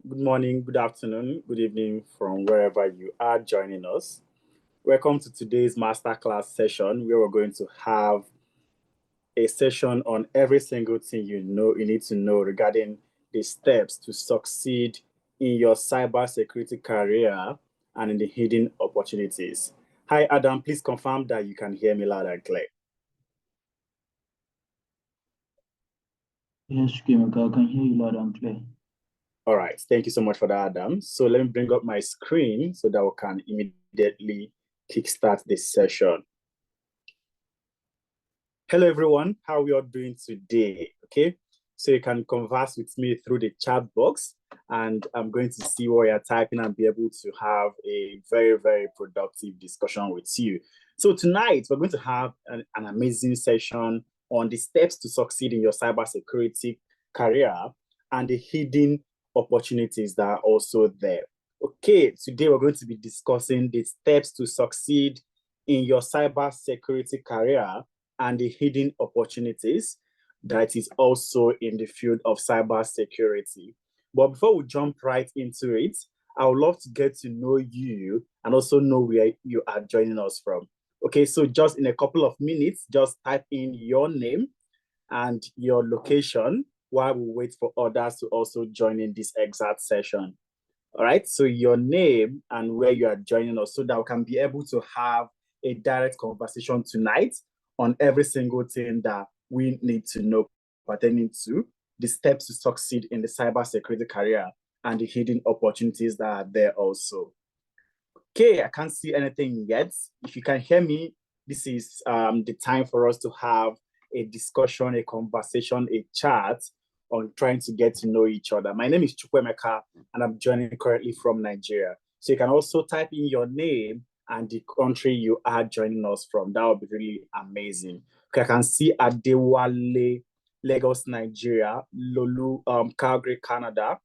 Good morning, good afternoon, good evening from wherever you are joining us. Welcome to today's masterclass session where we're going to have a session on every single thing you need to know regarding the steps to succeed in your cybersecurity career and in the hidden opportunities. Hi, Adam. Please confirm that you can hear me loud and clear. Yes, Kimika, I can hear you loud and clear. All right. Thank you so much for that, Adam. So let me bring up my screen so that we can immediately kickstart this session. Hello, everyone. How are we all doing today? Okay. So you can converse with me through the chat box, and I'm going to see what you're typing and be able to have a very, very productive discussion with you. So tonight, we're going to have an amazing session on the steps to succeed in your cybersecurity career and the hidden opportunities that are also there. Okay, today we're going to be discussing the steps to succeed in your cybersecurity career and the hidden opportunities that is also in the field of cybersecurity. But before we jump right into it, I would love to get to know you and also know where you are joining us from. Okay, so just in a couple of minutes, just type in your name and your location while we wait for others to also join in this exact session. All right, so your name and where you are joining us so that we can be able to have a direct conversation tonight on every single thing that we need to know pertaining to the steps to succeed in the cybersecurity career and the hidden opportunities that are there also. Okay, I can't see anything yet. If you can hear me, this is the time for us to have a discussion, a conversation, a chat on trying to get to know each other. My name is Chukwemeka, and I'm joining currently from Nigeria. So you can also type in your name and the country you are joining us from. That would be really amazing. Okay, I can see Adewale, Lagos, Nigeria, Lolu, Calgary, Canada,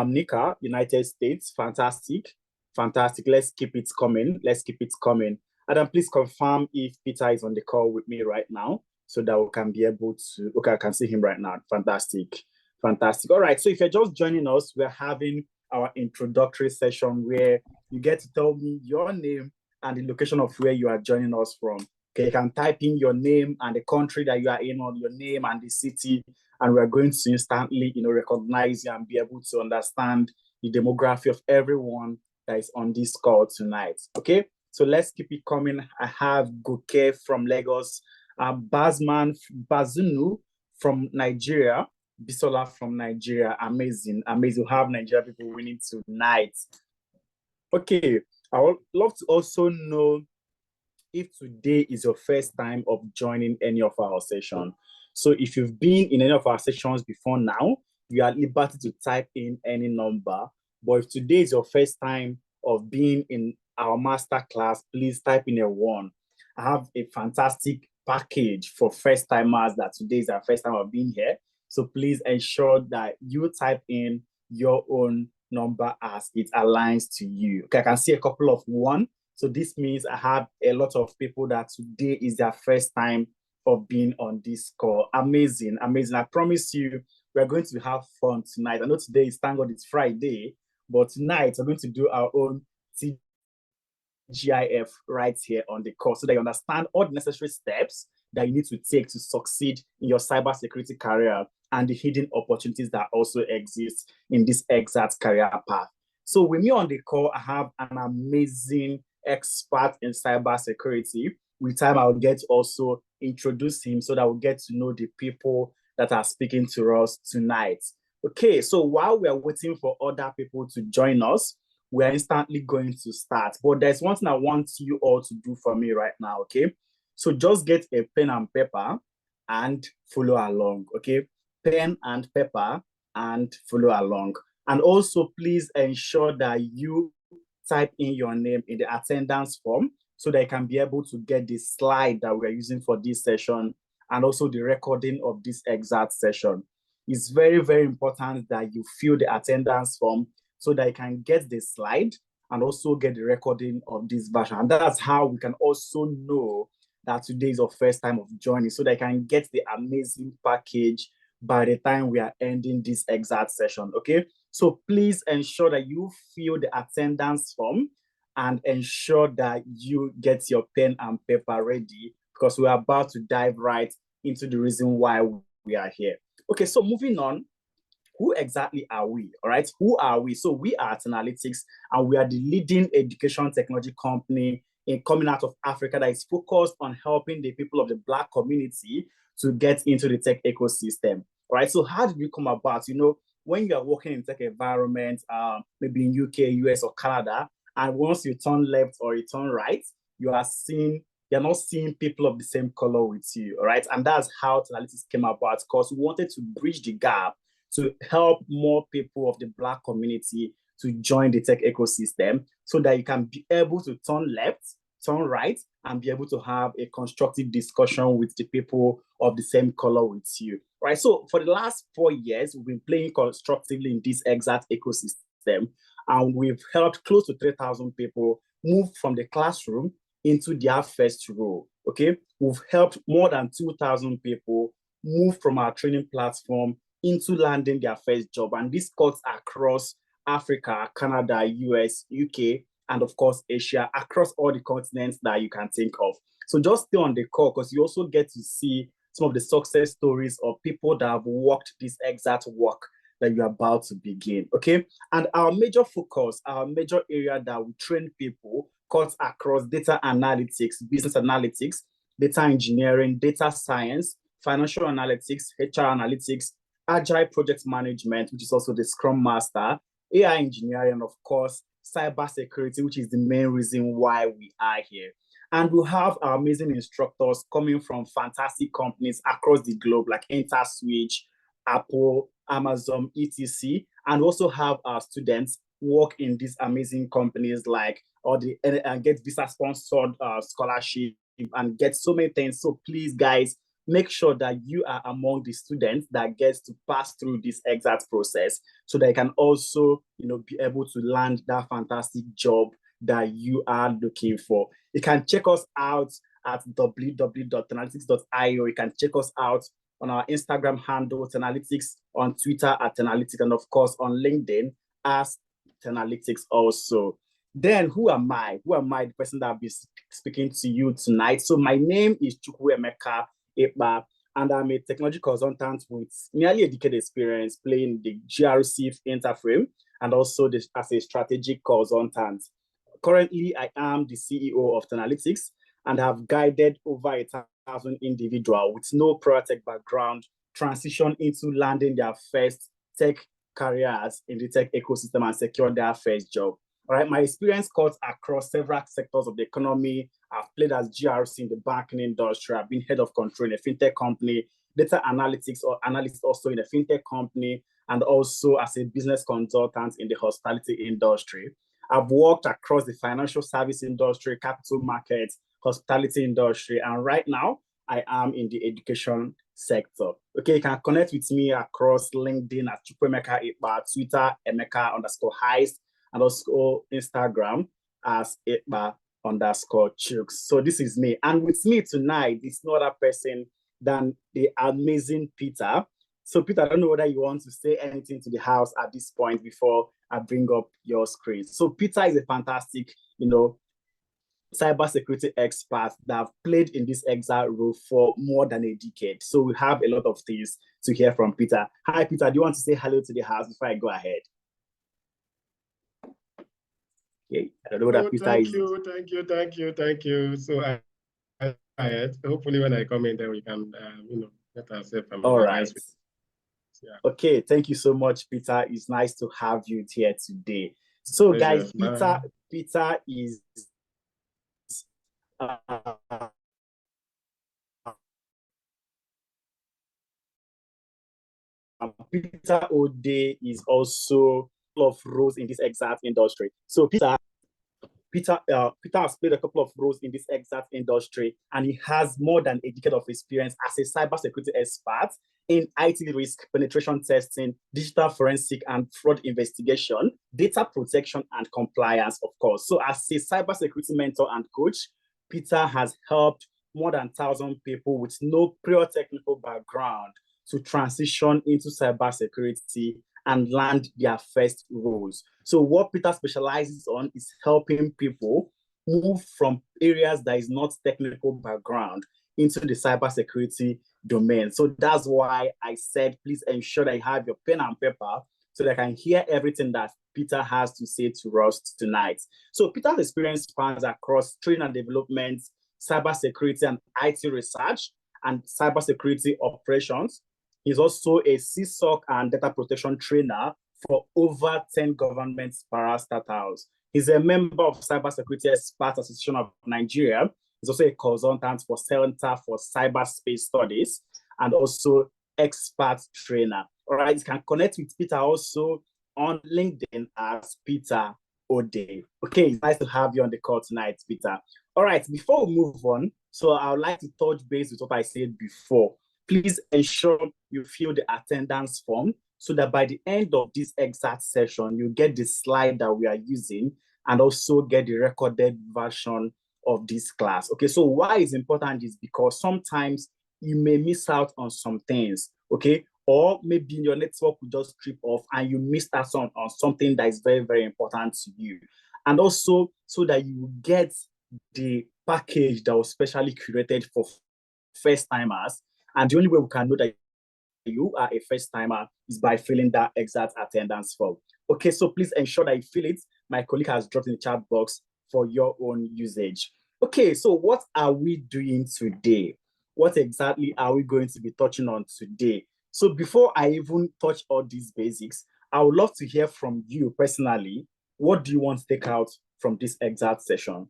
Nika, United States. Fantastic. Fantastic. Let's keep it coming. Let's keep it coming. Adam, please confirm if Peter is on the call with me right now so that we can be able to. Okay, I can see him right now. Fantastic. Fantastic. All right. So if you're just joining us, we're having our introductory session where you get to tell me your name and the location of where you are joining us from. Okay, you can type in your name and the country that you are in, or your name and the city, and we're going to instantly, recognize you and be able to understand the demography of everyone that is on this call tonight. Okay, so let's keep it coming. I have Goke from Lagos, Bazunu from Nigeria, Bisola from Nigeria. Amazing, amazing. We have Nigeria people winning tonight. Okay, I would love to also know if today is your first time of joining any of our sessions. So if you've been in any of our sessions before now, you are at liberty to type in any number. But if today is your first time of being in our master class, please type in a 1. I have a fantastic package for first timers that today is our first time of being here. So please ensure that you type in your own number as it aligns to you. Okay, I can see a couple of 1. So this means I have a lot of people that today is their first time of being on this call. Amazing, amazing. I promise you, we're going to have fun tonight. I know today is, thank God, it's Friday, but tonight we're going to do our own TGIF right here on the call so that you understand all the necessary steps that you need to take to succeed in your cybersecurity career and the hidden opportunities that also exist in this exact career path. So with me on the call, I have an amazing expert in cybersecurity. With time, I'll get to also introduce him so that we'll get to know the people that are speaking to us tonight. Okay, so while we are waiting for other people to join us, we are instantly going to start. But there's one thing I want you all to do for me right now, okay? So just get a pen and paper and follow along, okay? Pen and paper and follow along. And also, please ensure that you type in your name in the attendance form so that you can be able to get the slide that we're using for this session and also the recording of this exact session. It's very, very important that you fill the attendance form so that you can get the slide and also get the recording of this version. And that's how we can also know that today is your first time of joining so that you can get the amazing package by the time we are ending this exact session, okay? So please ensure that you fill the attendance form and ensure that you get your pen and paper ready because we're about to dive right into the reason why we are here. Okay, so moving on, who exactly are we? All right, who are we? So we are Analytics, and we are the leading education technology company coming out of Africa that is focused on helping the people of the Black community to get into the tech ecosystem. All right, so how did we come about? When you are working in tech environment, maybe in UK, US, or Canada, and once you turn left or you turn right, you're not seeing people of the same color with you. All right, and that's how Analytics came about because we wanted to bridge the gap to help more people of the Black community to join the tech ecosystem so that you can be able to turn left, turn right, and be able to have a constructive discussion with the people of the same color with you. Right. So for the last 4 years, we've been playing constructively in this exact ecosystem, and we've helped close to 3,000 people move from the classroom into their first role. Okay. We've helped more than 2,000 people move from our training platform into landing their first job. And this cuts across Africa, Canada, US, UK, and of course, Asia, across all the continents that you can think of. So just stay on the call because you also get to see some of the success stories of people that have worked this exact work that you're about to begin, okay? And our major focus, our major area that we train people cuts across data analytics, business analytics, data engineering, data science, financial analytics, HR analytics, agile project management, which is also the Scrum Master, AI engineering, and of course, cybersecurity, which is the main reason why we are here. And we have our amazing instructors coming from fantastic companies across the globe, like InterSwitch, Apple, Amazon, etc. And also have our students work in these amazing companies and get visa sponsored scholarship and get so many things. So please, guys, make sure that you are among the students that gets to pass through this exact process so that you can also, be able to land that fantastic job that you are looking for. You can check us out at www.analytics.io. You can check us out on our Instagram handle, Analytics, on Twitter at Analytics, and of course on LinkedIn as Analytics also. Then who am I? Who am I, the person that I'll be speaking to you tonight? So my name is Chukwuemeka Ekpa, and I'm a technology consultant with nearly a decade experience playing the GRC Interframe and also as a strategic consultant. Currently, I am the CEO of Analytics and have guided over 1,000 individuals with no prior tech background transition into landing their first tech careers in the tech ecosystem and secure their first job. All right, my experience cuts across several sectors of the economy. I've played as GRC in the banking industry. I've been head of control in a fintech company, data analytics or analyst also in a fintech company, and also as a business consultant in the hospitality industry. I've worked across the financial service industry, capital markets, hospitality industry, and right now I am in the education sector. Okay, you can connect with me across LinkedIn at Chukwuemeka Ekpa, Twitter, Emeka_Heist, and also Instagram as Ekpa_Chooks. So this is me. And with me tonight is no other person than the amazing Peter. So Peter, I don't know whether you want to say anything to the house at this point before I bring up your screen. So Peter is a fantastic, cybersecurity expert that have played in this exact role for more than a decade. So we have a lot of things to hear from Peter. Hi, Peter. Do you want to say hello to the house before I go ahead? Okay. I don't know whether Peter thank you. So hopefully when I come in, then we can, let ourselves familiarize. All right. Yeah. Okay. Thank you so much, Peter. It's nice to have you here today. So, guys, Peter is Peter Ode is also of roles in this exact industry. So Peter has played a couple of roles in this exact industry, and he has more than a decade of experience as a cybersecurity expert in IT risk, penetration testing, digital forensic and fraud investigation, data protection and compliance, of course. So as a cybersecurity mentor and coach, Peter has helped more than 1,000 people with no prior technical background to transition into cybersecurity and land their first roles. So what Peter specializes on is helping people move from areas that is not technical background into the cybersecurity domain. So that's why I said, please ensure that you have your pen and paper so that I can hear everything that Peter has to say to us tonight. So Peter's experience spans across training and development, cybersecurity and IT research, and cybersecurity operations. He's also a CSOC and data protection trainer for over 10 government parastatals. He's a member of Cybersecurity Experts Association of Nigeria. He's also a consultant for Center for Cyberspace Studies and also expert trainer. All right, you can connect with Peter also on LinkedIn as Peter Ode. Okay, it's nice to have you on the call tonight, Peter. All right, before we move on, so I would like to touch base with what I said before. Please ensure you fill the attendance form so that by the end of this exact session, you get the slide that we are using and also get the recorded version of this class. Okay, so why it's important is because sometimes you may miss out on some things, okay? Or maybe your network will just trip off and you missed out on something that is very, very important to you. And also so that you get the package that was specially curated for first timers. And the only way we can know that you are a first timer is by filling that exact attendance form. Okay, so please ensure that you fill it. My colleague has dropped in the chat box for your own usage. Okay, so what are we doing today? What exactly are we going to be touching on today? So before I even touch all these basics, I would love to hear from you personally. What do you want to take out from this exact session?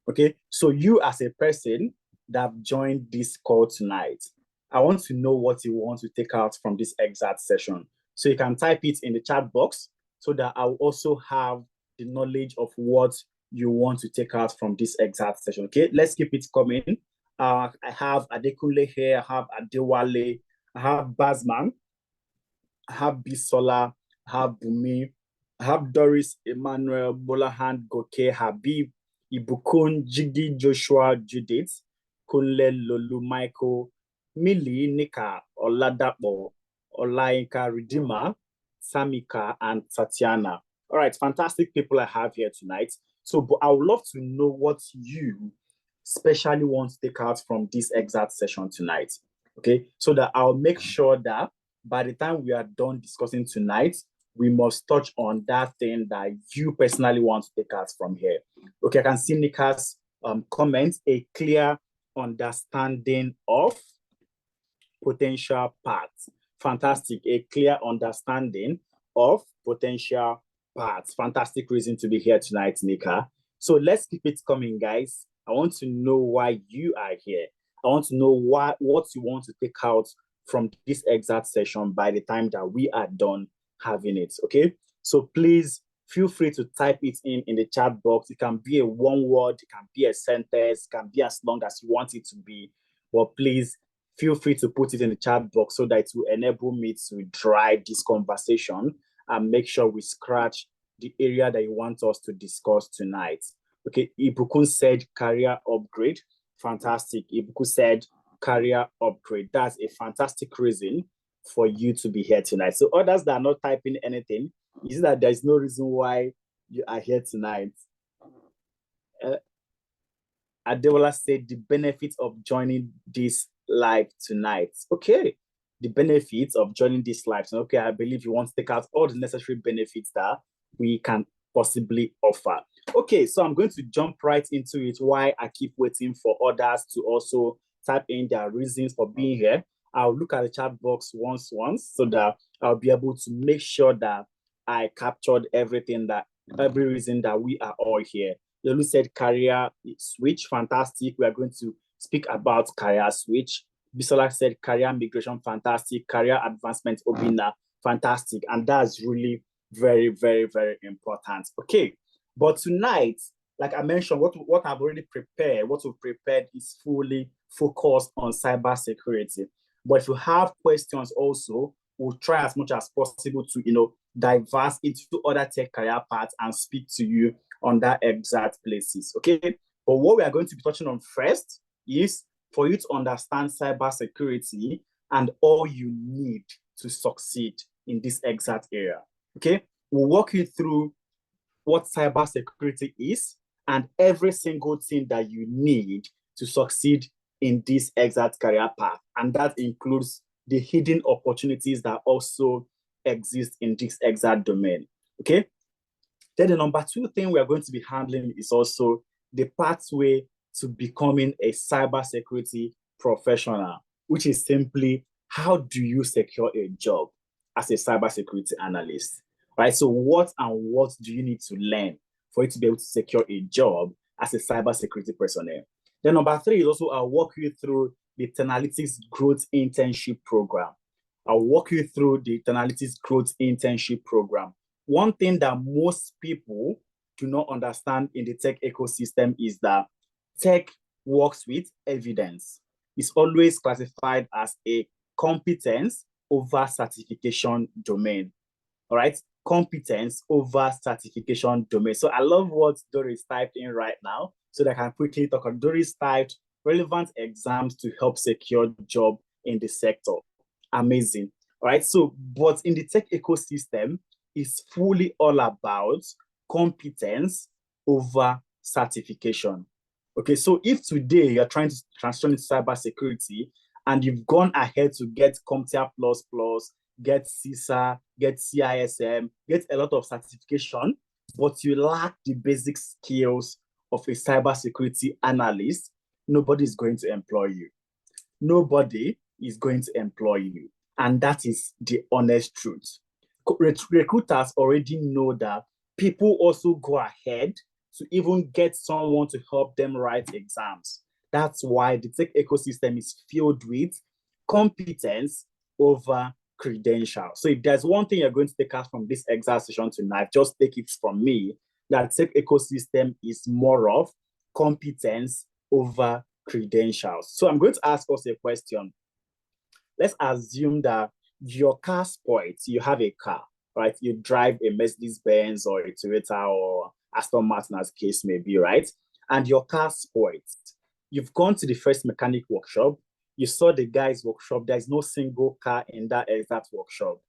Okay, so you as a person that have joined this call tonight, I want to know what you want to take out from this exact session. So you can type it in the chat box so that I'll also have the knowledge of what you want to take out from this exact session. Okay, let's keep it coming. I have Adekunle here, I have Adewale, I have Bazman, I have Bisola, I have Bumi, I have Doris, Emmanuel, Bolahan, Goke, Habib, Ibukun, Jiggy, Joshua, Judith, Kunle, Lolu, Michael, Millie, Nika, Oladapo, Olainka, Redeemer, Samika, and Tatiana. All right, fantastic people I have here tonight. So, but I would love to know what you specially want to take out from this exact session tonight. Okay, so that I'll make sure that by the time we are done discussing tonight, we must touch on that thing that you personally want to take out from here. Okay, I can see Nika's comment, a clear understanding of potential paths. Fantastic, a clear understanding of potential paths. Fantastic reason to be here tonight, Nika. So let's keep it coming, guys. I want to know why you are here. I want to know what you want to take out from this exact session by the time that we are done having it, okay? So please feel free to type it in the chat box. It can be a one word, it can be a sentence, it can be as long as you want it to be, but please feel free to put it in the chat box so that it will enable me to drive this conversation and make sure we scratch the area that you want us to discuss tonight. Okay, Ibukun said career upgrade. Fantastic. Ibukun said career upgrade. That's a fantastic reason for you to be here tonight. So others that are not typing anything, is that there is no reason why you are here tonight. Adewola said the benefits of joining this live tonight. Okay, the benefits of joining this live. So, okay, I believe you want to take out all the necessary benefits that we can possibly offer. Okay, so I'm going to jump right into it while I keep waiting for others to also type in their reasons for being here. I'll look at the chat box once so that I'll be able to make sure that I captured every reason that we are all here. Lulu said career switch, fantastic. We are going to speak about career switch. Bisola said career migration, fantastic. Career advancement, Obina, fantastic. And that's really very, very, very important. Okay, but tonight, like I mentioned, what I've already prepared, what we've prepared is fully focused on cybersecurity. But if you have questions also, we'll try as much as possible to, diverse into other tech career paths and speak to you on that exact places, okay? But what we are going to be touching on first is for you to understand cybersecurity and all you need to succeed in this exact area. Okay, we'll walk you through what cybersecurity is and every single thing that you need to succeed in this exact career path. And that includes the hidden opportunities that also exist in this exact domain. Okay. Then the number two thing we are going to be handling is also the pathway to becoming a cybersecurity professional, which is simply how do you secure a job as a cybersecurity analyst, right? So what do you need to learn for you to be able to secure a job as a cybersecurity personnel? Then number three is also I'll walk you through the Analytics Growth Internship Program. I'll walk you through the Analytics Growth Internship Program. One thing that most people do not understand in the tech ecosystem is that tech works with evidence. It's always classified as a competence over certification domain. All right, competence over certification domain. So I love what Doris typed in right now, so that I can quickly talk on. Doris typed relevant exams to help secure job in the sector. Amazing. All right, so but in the tech ecosystem, it's fully all about competence over certification. Okay, so if today you're trying to transition into cybersecurity and you've gone ahead to get CompTIA++, get CISA, get CISM, get a lot of certification, but you lack the basic skills of a cybersecurity analyst, nobody is going to employ you. Nobody is going to employ you. And that is the honest truth. Recruiters already know that people also go ahead to even get someone to help them write exams. That's why the tech ecosystem is filled with competence over credentials. So if there's one thing you're going to take out from this exam session tonight, just take it from me, that tech ecosystem is more of competence over credentials. So I'm going to ask us a question. Let's assume that your car spoils. You have a car, right? You drive a Mercedes-Benz or a Toyota or Aston Martin, as case may be, right? And your car spoils. You've gone to the first mechanic workshop. You saw the guy's workshop. There's no single car in that exact workshop.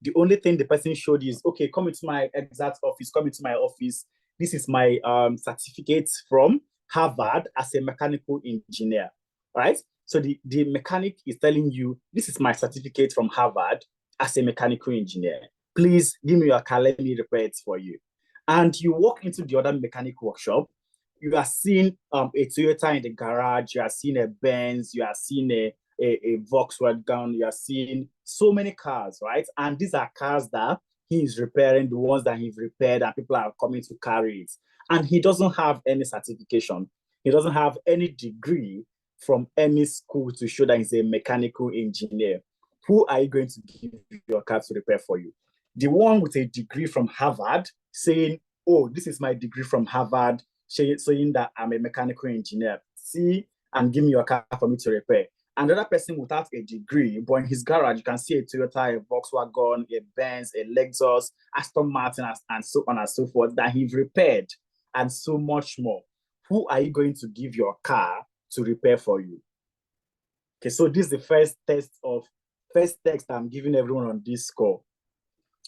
The only thing the person showed you is, okay, come into my exact office, come into my office. This is my certificate from Harvard as a mechanical engineer, right? So the mechanic is telling you, this is my certificate from Harvard as a mechanical engineer. Please give me your car, let me repair it for you. And you walk into the other mechanic workshop, you are seeing a Toyota in the garage, you are seeing a Benz, you are seeing a Volkswagen, you are seeing so many cars, right? And these are cars that he is repairing, the ones that he's repaired, and people are coming to carry it. And he doesn't have any certification. He doesn't have any degree from any school to show that he's a mechanical engineer. Who are you going to give your car to repair for you? The one with a degree from Harvard saying, oh, this is my degree from Harvard, saying that I'm a mechanical engineer. See, and give me your car for me to repair. Another person without a degree, but in his garage, you can see a Toyota, a Volkswagen, a Benz, a Lexus, Aston Martin, and so on and so forth that he's repaired, and so much more. Who are you going to give your car to repair for you? Okay, so this is the first text I'm giving everyone on this call,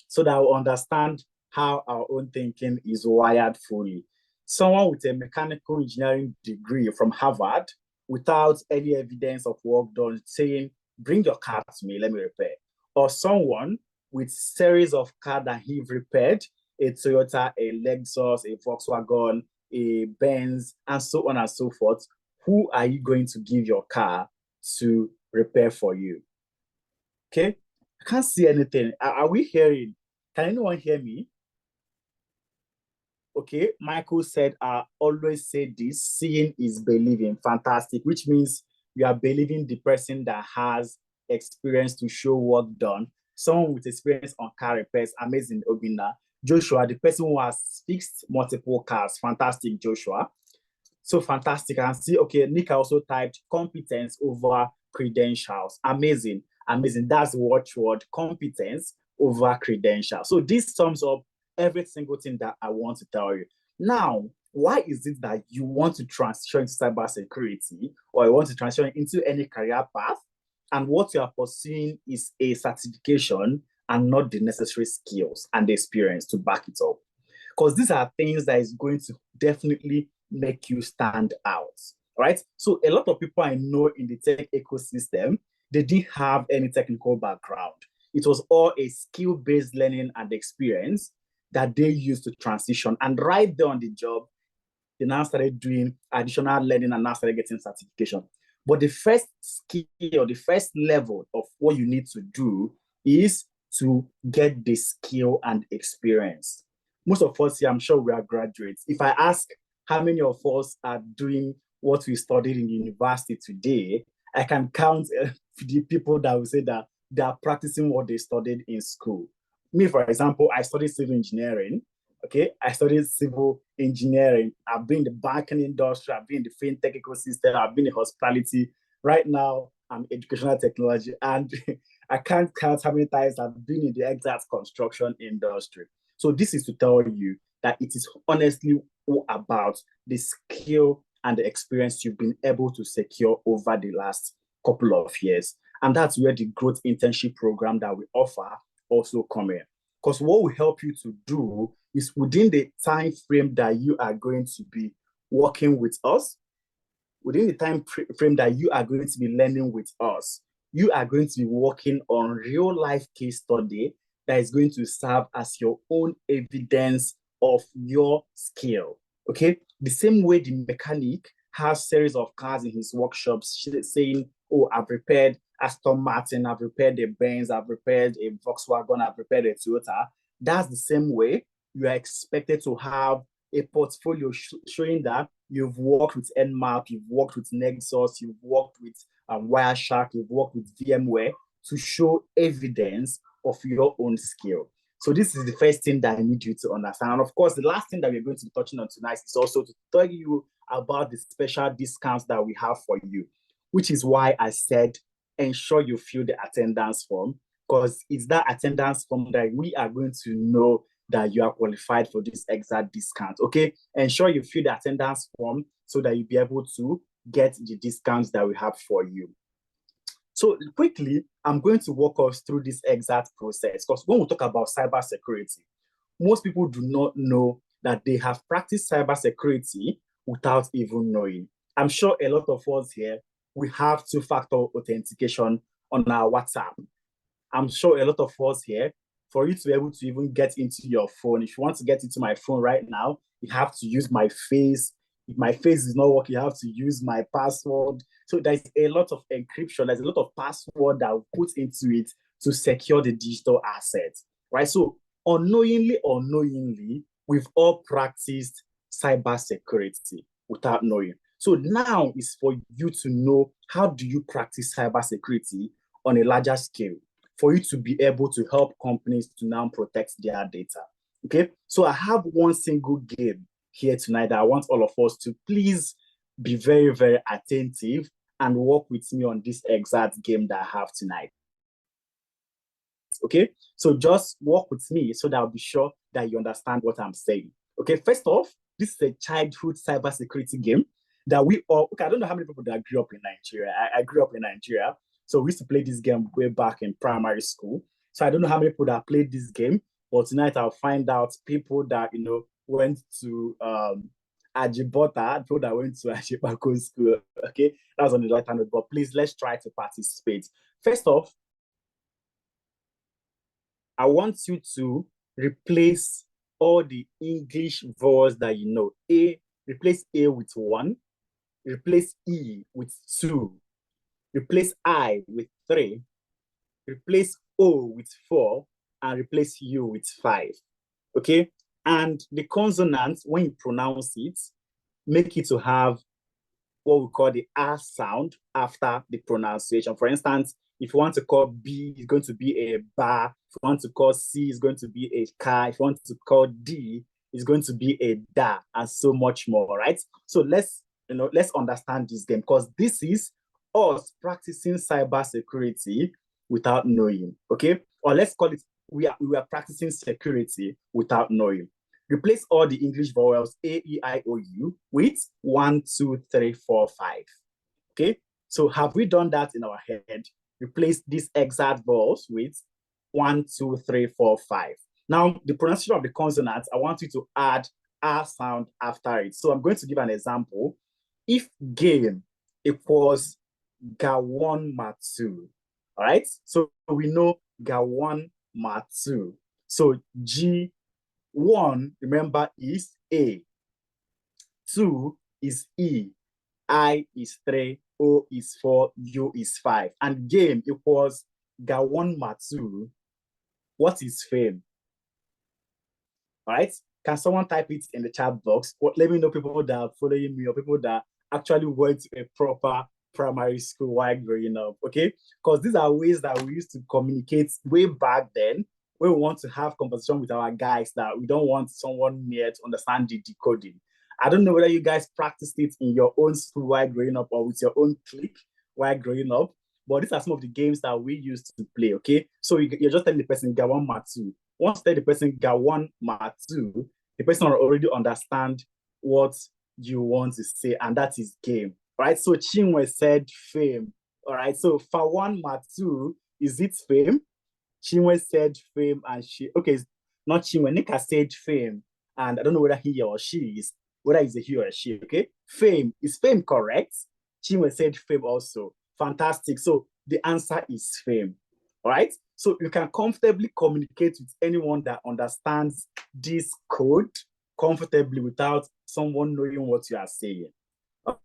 so that we'll understand how our own thinking is wired fully. Someone with a mechanical engineering degree from Harvard without any evidence of work done saying, bring your car to me, let me repair. Or someone with series of cars that he repaired, a Toyota, a Lexus, a Volkswagen, a Benz, and so on and so forth. Who are you going to give your car to repair for you? Okay, I can't see anything. Are we hearing? Can anyone hear me? Okay, Michael said, I always say this, seeing is believing. Fantastic, which means you are believing the person that has experience to show work done. Someone with experience on car repairs, amazing, Obina. Joshua, the person who has fixed multiple cars, fantastic, Joshua. So fantastic. And see, okay, Nick also typed competence over credentials. Amazing, amazing. That's the watchword, competence over credentials. So this sums up every single thing that I want to tell you. Now, why is it that you want to transition into cybersecurity or you want to transition into any career path? and what you are pursuing is a certification and not the necessary skills and the experience to back it up. Because these are things that is going to definitely make you stand out, right? So a lot of people I know in the tech ecosystem, they didn't have any technical background. It was all a skill-based learning and experience that they used to transition. And right there on the job, they now started doing additional learning and now started getting certification. But the first skill or the first level of what you need to do is to get the skill and experience. Most of us here, I'm sure we are graduates. If I ask how many of us are doing what we studied in university today, I can count the people that will say that they are practicing what they studied in school. Me, for example, I studied civil engineering. Okay, I studied civil engineering. I've been in the banking industry. I've been in the fintech ecosystem. I've been in hospitality. Right now, I'm educational technology, and I can't count how many times I've been in the exact construction industry. So this is to tell you that it is honestly about the skill and the experience you've been able to secure over the last couple of years. And that's where the growth internship program that we offer also come in. Because what will help you to do is within the time frame that you are going to be working with us, within the time frame that you are going to be learning with us, you are going to be working on real life case study that is going to serve as your own evidence of your skill. Okay, the same way the mechanic has series of cars in his workshops saying, oh, I've repaired Aston Martin, I've repaired a Benz, I've repaired a Volkswagen, I've repaired a Toyota. That's the same way you are expected to have a portfolio showing that you've worked with Nmap, you've worked with Nexus, you've worked with Wireshark, you've worked with VMware to show evidence of your own skill. So this is the first thing that I need you to understand. And of course, the last thing that we're going to be touching on tonight is also to tell you about the special discounts that we have for you, which is why I said ensure you fill the attendance form, because it's that attendance form that we are going to know that you are qualified for this exact discount. Okay, ensure you fill the attendance form so that you'll be able to get the discounts that we have for you. So quickly, I'm going to walk us through this exact process, because when we talk about cybersecurity, most people do not know that they have practiced cybersecurity without even knowing. I'm sure a lot of us here, we have two-factor authentication on our WhatsApp. I'm sure a lot of us here, for you to be able to even get into your phone, if you want to get into my phone right now, you have to use my face. If my face is not working, you have to use my password. So there's a lot of encryption. There's a lot of password that we put into it to secure the digital assets, right? So unknowingly or knowingly, we've all practiced cybersecurity without knowing. So now is for you to know, how do you practice cybersecurity on a larger scale for you to be able to help companies to now protect their data. Okay, so I have one single game here tonight that I want all of us to please be very, very attentive and work with me on this exact game that I have tonight. Okay, so just work with me so that I'll be sure that you understand what I'm saying. Okay, first off, this is a childhood cybersecurity game that we all, okay, I don't know how many people that grew up in Nigeria. I grew up in Nigeria. So we used to play this game way back in primary school. So I don't know how many people that played this game, but tonight I'll find out people that, you know, went to Ajibota, people that went to Ajibako school. Okay, that's on the right hand, but please, let's try to participate. First off, I want you to replace all the English vowels that you know. Replace A with 1, replace E with 2, replace I with 3, replace O with 4, and replace U with 5. Okay? And the consonants, when you pronounce it, make it to have what we call the R sound after the pronunciation. For instance, if you want to call B, it's going to be a ba. If you want to call C, it's going to be a ka. If you want to call D, it's going to be a da, and so much more, right? So let's understand this game, because this is us practicing cybersecurity without knowing, okay? Or let's call it, we are practicing security without knowing. Replace all the English vowels A, E, I, O, U with 1, 2, 3, 4, 5. Okay, so have we done that in our head? replace these exact vowels with 1, 2, 3, 4, 5. Now, the pronunciation of the consonants, I want you to add R sound after it. So I'm going to give an example. If game equals Gawan Matu, all right? So we know Gawan Matu. So G1, remember, is A. 2 is E. I is 3. O is 4. U is 5. And game equals Gawan Matu. What is fame? All right? Can someone type it in the chat box? Let me know people that are following me or people that actually went to a proper primary school while growing up, okay? Because these are ways that we used to communicate way back then when we want to have conversation with our guys that we don't want someone near to understand the decoding. I don't know whether you guys practiced it in your own school while growing up or with your own clique while growing up, but these are some of the games that we used to play, okay? So you're just telling the person Gawan Matu. Once you tell the person Gawan Matu, the person will already understand what you want to say, and that is game, right? So Chinwe said fame, all right? So Fawan Matu, is it fame? Chinwe said fame, and she, okay, not Chinwe, Nika said fame, and I don't know whether he or she is, whether it's a he or a she, okay? Fame, is fame correct? Chinwe said fame also. Fantastic. So the answer is fame, all right? So you can comfortably communicate with anyone that understands this code comfortably without someone knowing what you are saying. All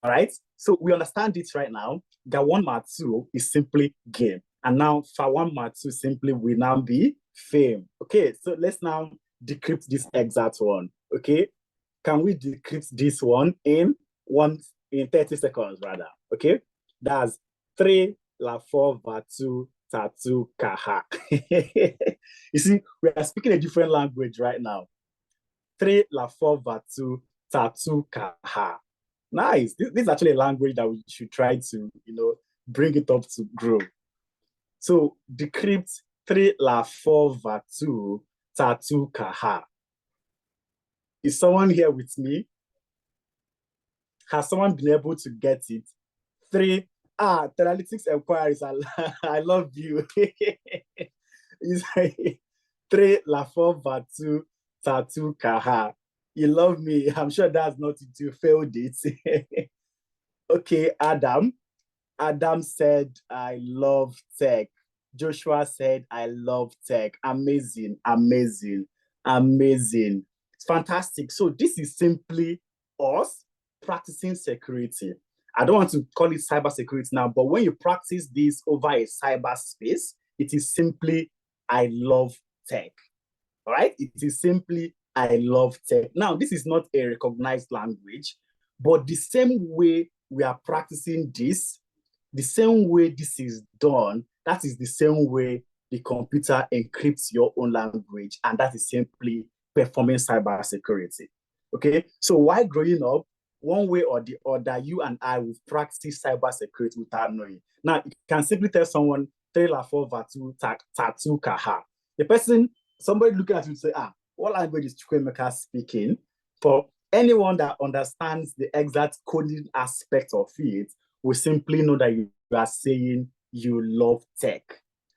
right? So we understand this right now. Gawan Matu is simply game. And now Fawan Matu simply will now be fame. Okay, so let's now decrypt this exact one. Okay, can we decrypt this one in 30 seconds rather? Okay, that's 3 la 4 vatu tatu kaha. You see, we are speaking a different language right now. 3 la 4 vatu tatu kaha. Nice. This is actually a language that we should try to, bring it up to grow. So decrypt 3 la 4 vatu tatu kaha. Is someone here with me? Has someone been able to get it? 3, Teralytics Enquiries, I love you. It's 3 la 4 vatu tatu kaha. You love me. I'm sure that's not it. You failed it. Okay, Adam. Adam said, I love tech. Joshua said, I love tech. Amazing, amazing, amazing. It's fantastic. So this is simply us practicing security. I don't want to call it cybersecurity now, but when you practice this over a cyberspace, it is simply, I love tech. All right? It is simply, I love tech. Now, this is not a recognized language, but the same way we are practicing this, the same way this is done, that is the same way the computer encrypts your own language, and that is simply performing cybersecurity. Okay? So while growing up, one way or the other, you and I will practice cybersecurity without knowing. Now, you can simply tell someone, 3 la 4 vatu tatu kaha. The person, somebody looking at you say, what language is Chukwemeka speaking? For anyone that understands the exact coding aspect of it, will simply know that you are saying you love tech.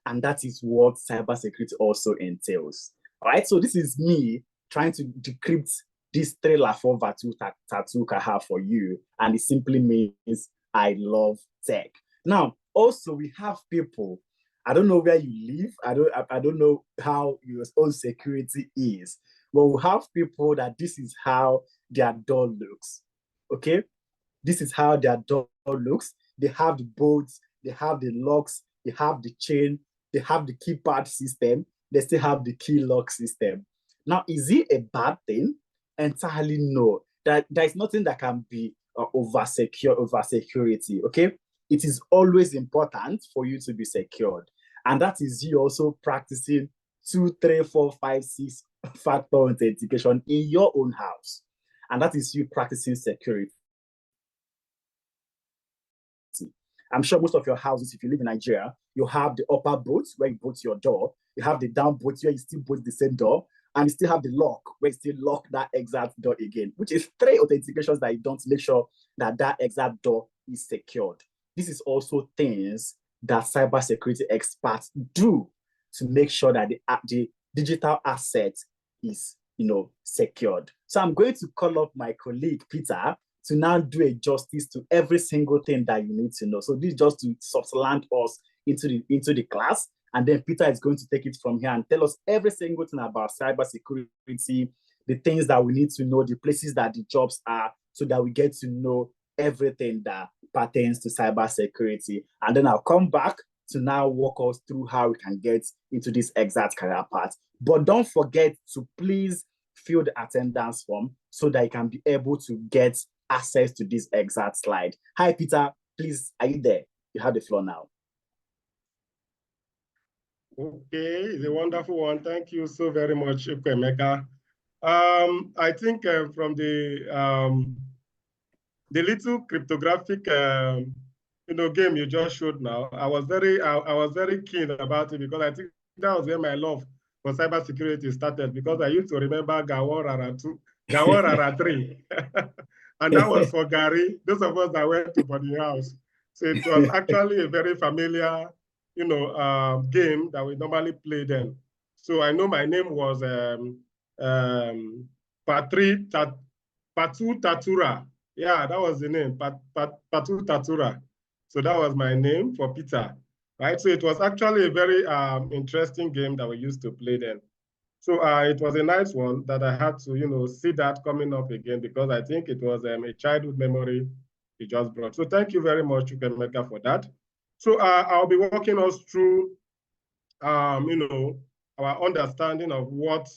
And that is what cybersecurity also entails. All right, so this is me trying to decrypt this 3 la 4 vatu tatu kaha for you. And it simply means I love tech. Now, also we have people, I don't know where you live. I don't know how your own security is, but we have people that this is how their door looks. Okay, this is how their door looks. They have the bolts, they have the locks, they have the chain, they have the keypad system, they still have the key lock system. Now, is it a bad thing? Entirely no. There is nothing that can be over security. Okay, it is always important for you to be secured, and that is you also practicing 2, 3, 4, 5, 6 factor authentication in your own house, and that is you practicing security. I'm sure most of your houses, if you live in Nigeria, you have the upper bolt where you bolt your door, you have the down bolt where you still bolt the same door, and you still have the lock where you still lock that exact door again, which is 3 authentications that you don't make sure that that exact door is secured. this is also things that cybersecurity experts do to make sure that the digital asset is, secured. So I'm going to call up my colleague, Peter, to now do a justice to every single thing that you need to know. So this is just to subslant us into the class. And then Peter is going to take it from here and tell us every single thing about cybersecurity, the things that we need to know, the places that the jobs are, so that we get to know everything that pertains to cybersecurity. And then I'll come back to now walk us through how we can get into this exact career path. But don't forget to please fill the attendance form so that you can be able to get access to this exact slide. Hi, Peter. Please, are you there? You have the floor now. Okay, it's a wonderful one. Thank you so very much, Emeka. I think from the little cryptographic game you just showed now, I was very keen about it, because I think that was where my love for cybersecurity started, because I used to remember Gawon Rara 2, Gawon Rara 3. And that was for Gary, those of us that went to boarding house. So it was actually a very familiar game that we normally play then. So I know my name was Patu Tatura. Yeah, that was the name, Patu Tatura. So that was my name for Peter, right? So it was actually a very interesting game that we used to play then. So it was a nice one that I had to, see that coming up again, because I think it was a childhood memory you just brought. So thank you very much, Chukwemeka, for that. So I'll be walking us through, our understanding of what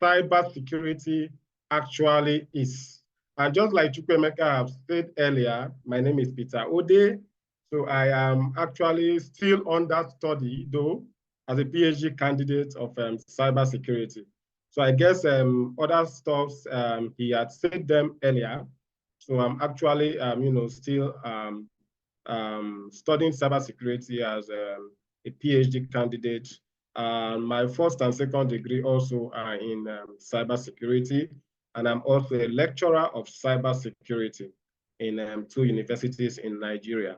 cybersecurity actually is. And just like Chukwemeka have said earlier, my name is Peter Ode. So I am actually still on that study, though, as a PhD candidate of cybersecurity. So I guess other stuffs, he had said them earlier. So I'm actually, still studying cybersecurity as a PhD candidate. My first and second degree also are in cybersecurity, and I'm also a lecturer of cybersecurity in 2 universities in Nigeria.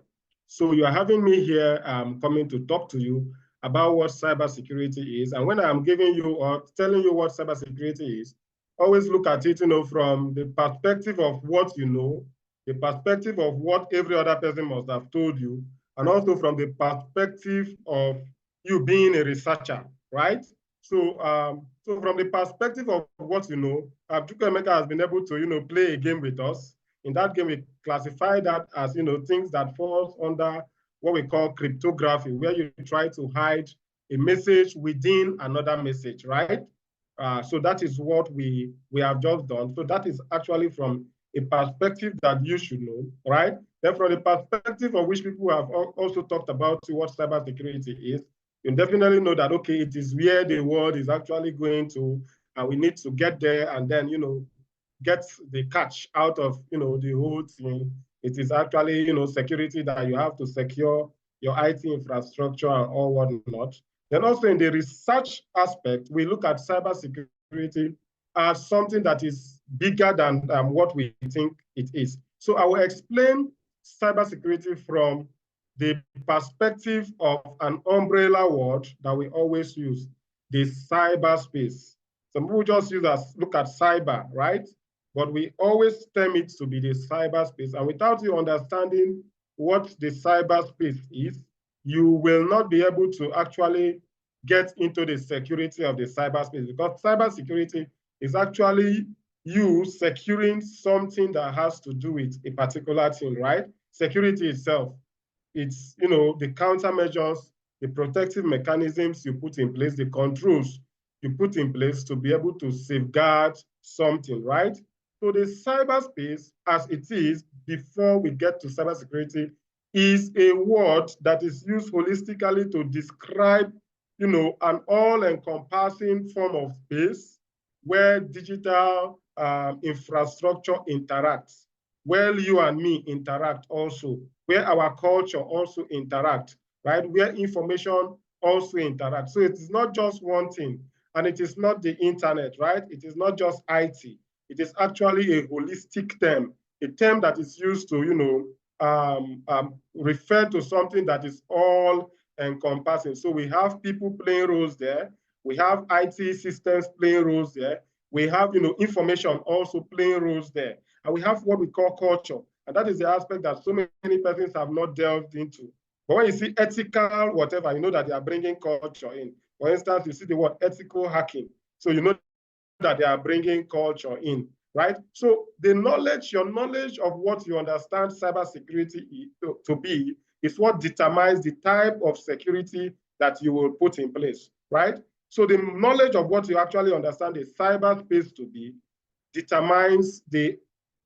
So you are having me here coming to talk to you about what cybersecurity is. And when I'm giving you or telling you what cybersecurity is, always look at it, from the perspective of what you know, the perspective of what every other person must have told you, and also from the perspective of you being a researcher, right? So, so from the perspective of what you know, Chukwemeka has been able to, play a game with us. In that game, we classify that as, things that falls under what we call cryptography, where you try to hide a message within another message, right? So that is what we have just done. So that is actually from a perspective that you should know, right? Then from the perspective of which people have also talked about what cybersecurity is, you definitely know that, okay, it is where the world is actually going to, and we need to get there and then, get the catch out of, the whole thing. It is actually, security that you have to secure your IT infrastructure and all whatnot. Then also in the research aspect, we look at cybersecurity as something that is bigger than what we think it is. So I will explain cybersecurity from the perspective of an umbrella word that we always use, the cyberspace. Some people just look at cyber, right? But we always term it to be the cyberspace. And without you understanding what the cyberspace is, you will not be able to actually get into the security of the cyberspace, because cybersecurity is actually you securing something that has to do with a particular thing, right? Security itself, it's, the countermeasures, the protective mechanisms you put in place, the controls you put in place to be able to safeguard something, right? So the cyberspace, as it is before we get to cybersecurity, is a word that is used holistically to describe, an all-encompassing form of space where digital infrastructure interacts, where you and me interact also, where our culture also interact, right? Where information also interacts. So it is not just one thing, and it is not the internet, right? It is not just IT. It is actually a holistic term, a term that is used to, refer to something that is all encompassing. So we have people playing roles there. We have IT systems playing roles there. We have, information also playing roles there. And we have what we call culture. And that is the aspect that so many persons have not delved into. But when you see ethical, whatever, you know that they are bringing culture in. For instance, you see the word ethical hacking. So you know that they are bringing culture in, right? So your knowledge of what you understand cybersecurity to be is what determines the type of security that you will put in place, right? So the knowledge of what you actually understand the cyberspace to be determines the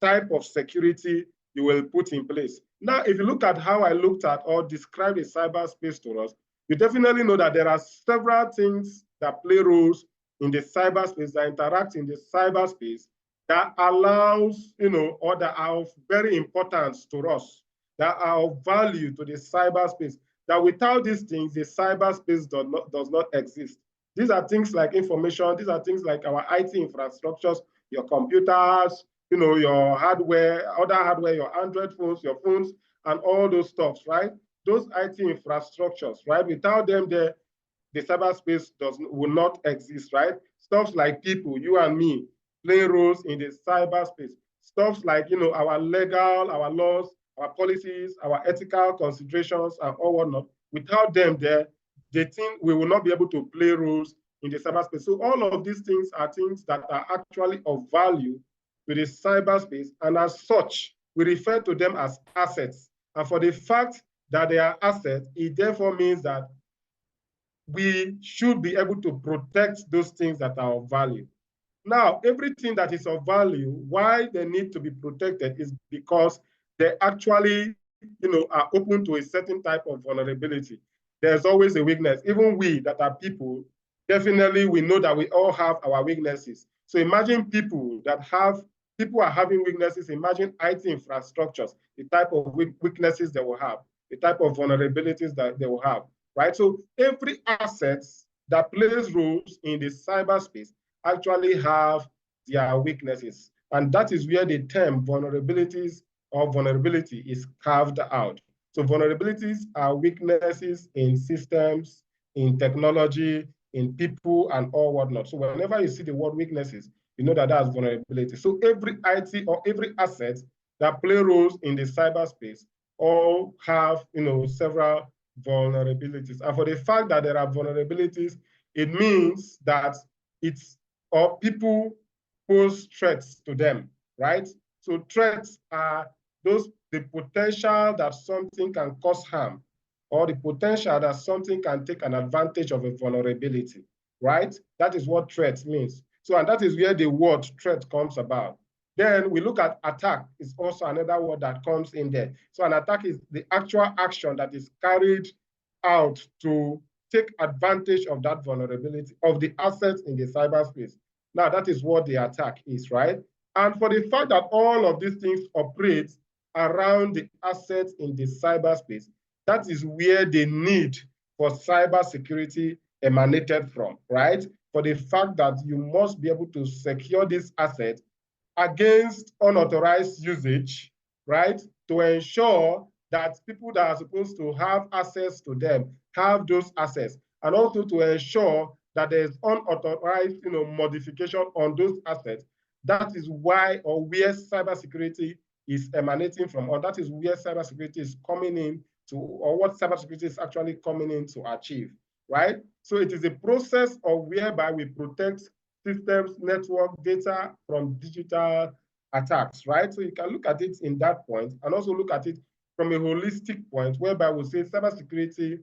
type of security you will put in place. Now, if you look at how I looked at or described the cyberspace to us, you definitely know that there are several things that play roles in the cyberspace, that interact in the cyberspace, that allows, or that are of very importance to us, that are of value to the cyberspace, that without these things, the cyberspace does not exist. These are things like information, these are things like our IT infrastructures, your computers, your hardware, other hardware, your Android phones, your phones, and all those stuffs, right? Those IT infrastructures, right? Without them, the cyberspace will not exist, right? Stuff like people, you and me, play roles in the cyberspace. Stuff like, our legal, our laws, our policies, our ethical considerations, and all whatnot. Without them there, they think we will not be able to play roles in the cyberspace. So all of these things are things that are actually of value to the cyberspace, and as such, we refer to them as assets. And for the fact that they are assets, it therefore means that we should be able to protect those things that are of value. Now, everything that is of value, why they need to be protected is because they actually, are open to a certain type of vulnerability. There's always a weakness. Even we that are people, definitely we know that we all have our weaknesses. So imagine people are having weaknesses. Imagine IT infrastructures, the type of weaknesses they will have, the type of vulnerabilities that they will have, right? So every asset that plays roles in the cyberspace actually have their weaknesses. And that is where the term vulnerabilities or vulnerability is carved out. So vulnerabilities are weaknesses in systems, in technology, in people, and all whatnot. So whenever you see the word weaknesses, you know that that's vulnerability. So every IT or every asset that play roles in the cyberspace all have, several vulnerabilities. And for the fact that there are vulnerabilities, it means that or people pose threats to them, right? So threats are the potential that something can cause harm, or the potential that something can take an advantage of a vulnerability, right? That is what threat means. So, and that is where the word threat comes about. Then we look at attack is also another word that comes in there. So an attack is the actual action that is carried out to take advantage of that vulnerability, of the assets in the cyberspace. Now, that is what the attack is, right? And for the fact that all of these things operate around the assets in the cyberspace, that is where the need for cybersecurity emanated from, right? For the fact that you must be able to secure these assets against unauthorized usage, right? To ensure that people that are supposed to have access to them have those assets, and also to ensure that there's unauthorized, modification on those assets. That is why, or where cybersecurity is emanating from, or that is where cybersecurity is coming in to, or what cybersecurity is actually coming in to achieve, right? So it is a process of whereby we protect systems, network, data from digital attacks, right? So you can look at it in that point, and also look at it from a holistic point, whereby we say cybersecurity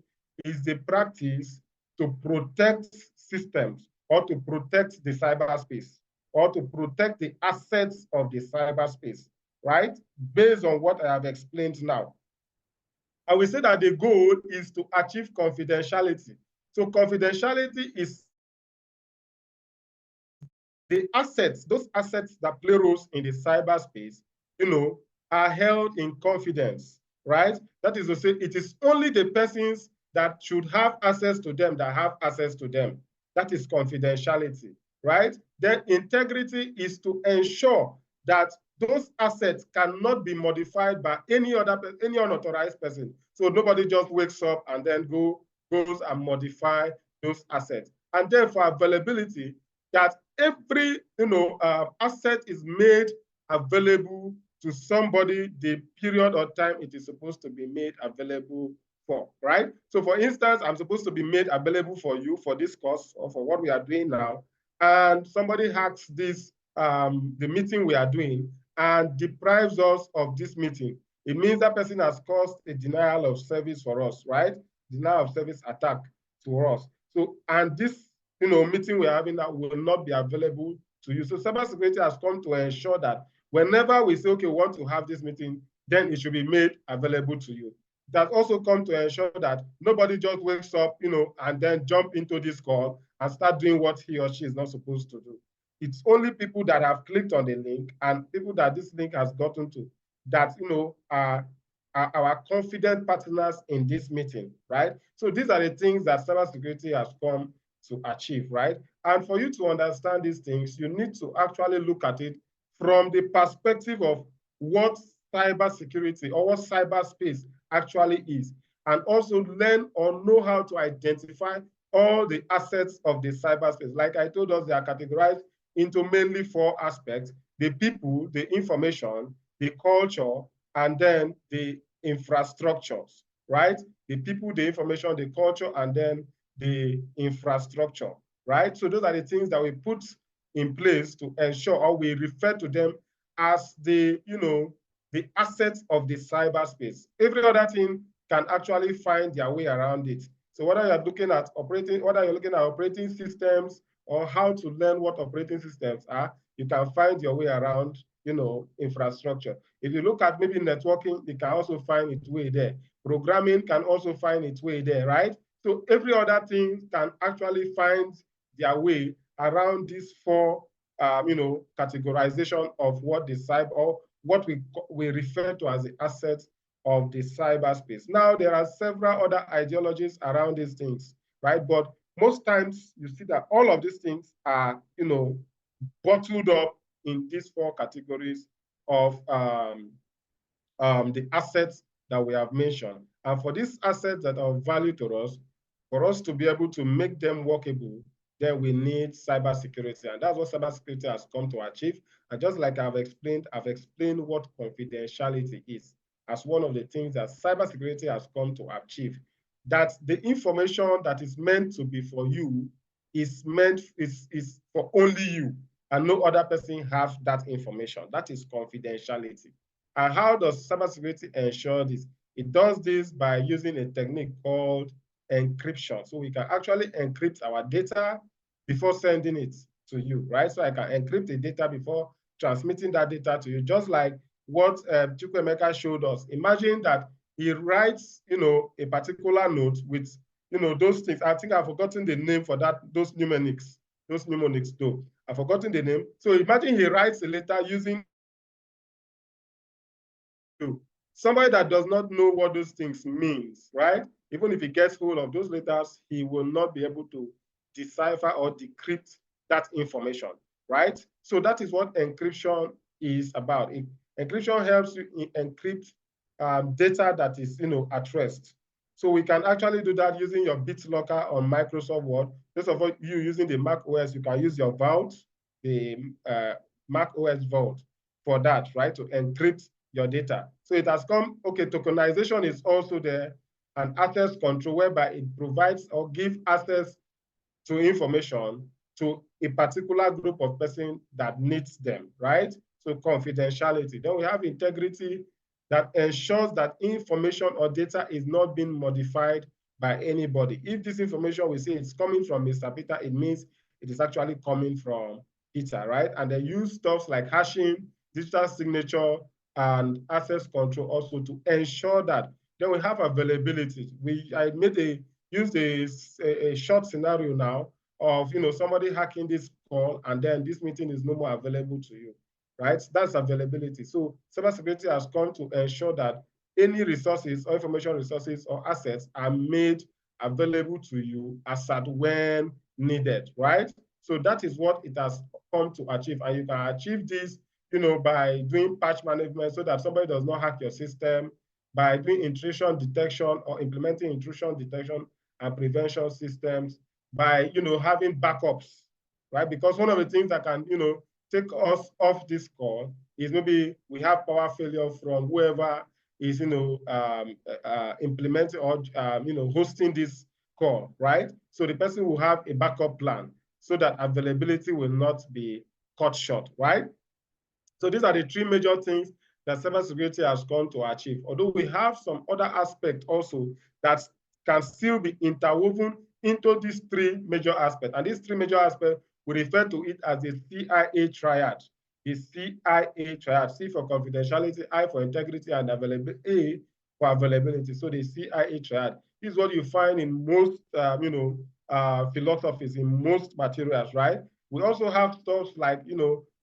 is the practice to protect systems, or to protect the cyberspace, or to protect the assets of the cyberspace, right? Based on what I have explained now. I will say that the goal is to achieve confidentiality. So confidentiality is the assets, those assets that play roles in the cyberspace, are held in confidence, right? That is to say, it is only the persons that should have access to them that have access to them. That is confidentiality, right? Then integrity is to ensure that those assets cannot be modified by any unauthorized person. So nobody just wakes up and then goes and modify those assets. And then for availability, that every asset is made available to somebody the period or time it is supposed to be made available for, right? So for instance, I'm supposed to be made available for you for this course or for what we are doing now, and somebody hacks this, the meeting we are doing, and deprives us of this meeting. It means that person has caused a denial of service for us, right? Denial of service attack to us. So, and this meeting we're having now will not be available to you. So cybersecurity has come to ensure that whenever we say, okay, we want to have this meeting, then it should be made available to you. That also come to ensure that nobody just wakes up, and then jump into this call and start doing what he or she is not supposed to do. It's only people that have clicked on the link and people that this link has gotten to that, are our confident partners in this meeting, right? So these are the things that cybersecurity has come to achieve, right? And for you to understand these things, you need to actually look at it from the perspective of what cybersecurity or what cyberspace actually is, and also learn or know how to identify all the assets of the cyberspace. Like I told us, they are categorized into mainly 4 aspects: the people, the information, the culture, and then the infrastructures, right? The people, the information, the culture, and then the infrastructure, right? So those are the things that we put in place to ensure, or we refer to them as the, the assets of the cyberspace. Every other thing can actually find their way around it. So whether you're looking at operating systems, or how to learn what operating systems are, you can find your way around, infrastructure. If you look at maybe networking, it can also find its way there. Programming can also find its way there, right? So every other thing can actually find their way around these 4, categorization of what the cyber, or what we refer to as the assets of the cyberspace. Now, there are several other ideologies around these things, right? But most times you see that all of these things are, bottled up in these 4 categories of the assets that we have mentioned. And for these assets that are of value to us, for us to be able to make them workable, then we need cybersecurity. And that's what cybersecurity has come to achieve. And just like I've explained what confidentiality is as one of the things that cybersecurity has come to achieve. That the information that is meant to be for you is for only you, and no other person have that information. That is confidentiality. And how does cybersecurity ensure this? It does this by using a technique called encryption. So we can actually encrypt our data before sending it to you, right? So I can encrypt the data before transmitting that data to you, just like what Chukwemeka showed us. Imagine that he writes, a particular note with, those things. I think I've forgotten the name for that, those mnemonics though. I've forgotten the name. So imagine he writes a letter using somebody that does not know what those things means, right? Even if he gets hold of those letters, he will not be able to decipher or decrypt that information, right? So that is what encryption is about. Encryption helps you encrypt data that is, at rest. So we can actually do that using your BitLocker on Microsoft Word. First of all, you using the Mac OS, you can use your Vault, the Mac OS Vault for that, right? To encrypt your data. So it has come, okay, tokenization is also there, and access control, whereby it provides or gives access to information to a particular group of persons that needs them, right? So confidentiality. Then we have integrity, that ensures that information or data is not being modified by anybody. If this information we say it's coming from Mr. Peter, it means it is actually coming from Peter, right? And they use stuff like hashing, digital signature, and access control also to ensure that. Then we have availability. I used a short scenario now of somebody hacking this call, and then this meeting is no more available to you, right? That's availability. So cybersecurity has come to ensure that any resources or information resources or assets are made available to you as at when needed, right? So that is what it has come to achieve, and you can achieve this by doing patch management so that somebody does not hack your system, by doing intrusion detection or implementing intrusion detection and prevention systems, by, having backups, right? Because one of the things that can, take us off this call is maybe we have power failure from whoever is, implementing or, hosting this call, right? So the person will have a backup plan so that availability will not be cut short, right? So these are the three major things that cybersecurity has gone to achieve. Although we have some other aspects also that can still be interwoven into these three major aspects. And these three major aspects, we refer to it as the CIA triad. The CIA triad, C for confidentiality, I for integrity, and availability, A for availability. So the CIA triad is what you find in most, philosophies, in most materials, right? We also have stuff like,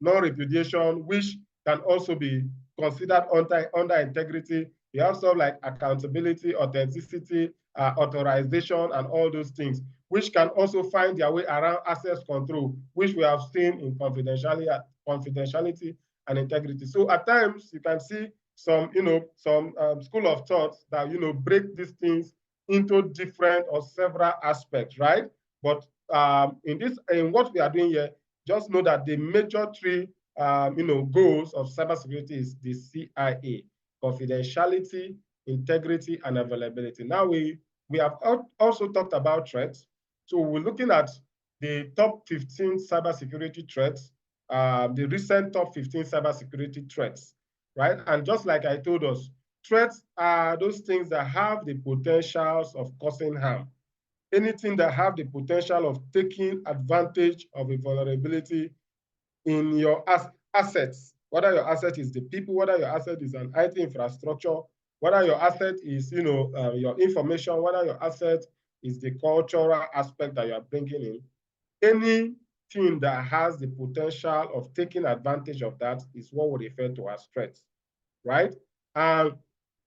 non-repudiation, which can also be considered under integrity. We have stuff like accountability, authenticity, authorization, and all those things, which can also find their way around access control, which we have seen in confidentiality and integrity. So at times you can see some, school of thought that, break these things into different or several aspects, right? But in what we are doing here, just know that the major three, goals of cybersecurity is the CIA: confidentiality, integrity, and availability. Now we have also talked about threats. So we're looking at the top 15 cybersecurity threats, the recent top 15 cybersecurity threats, right? And just like I told us, threats are those things that have the potentials of causing harm. Anything that have the potential of taking advantage of a vulnerability in your assets, whether your asset is the people, whether your asset is an IT infrastructure, whether your asset is, your information, whether your asset is the cultural aspect that you are bringing in, anything that has the potential of taking advantage of that is what we refer to as threats, right? And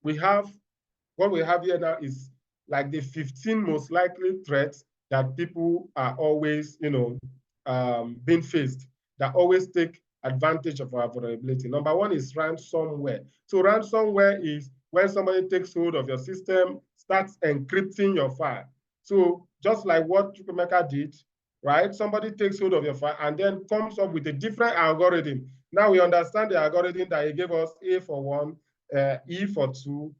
what we have here now is like the 15 most likely threats that people are always, being faced, that always take advantage of our vulnerability. Number one is ransomware. So ransomware is when somebody takes hold of your system, starts encrypting your file. So just like what Chukwemeka did, right? Somebody takes hold of your file and then comes up with a different algorithm. Now we understand the algorithm that he gave us: A for 1, E for 2,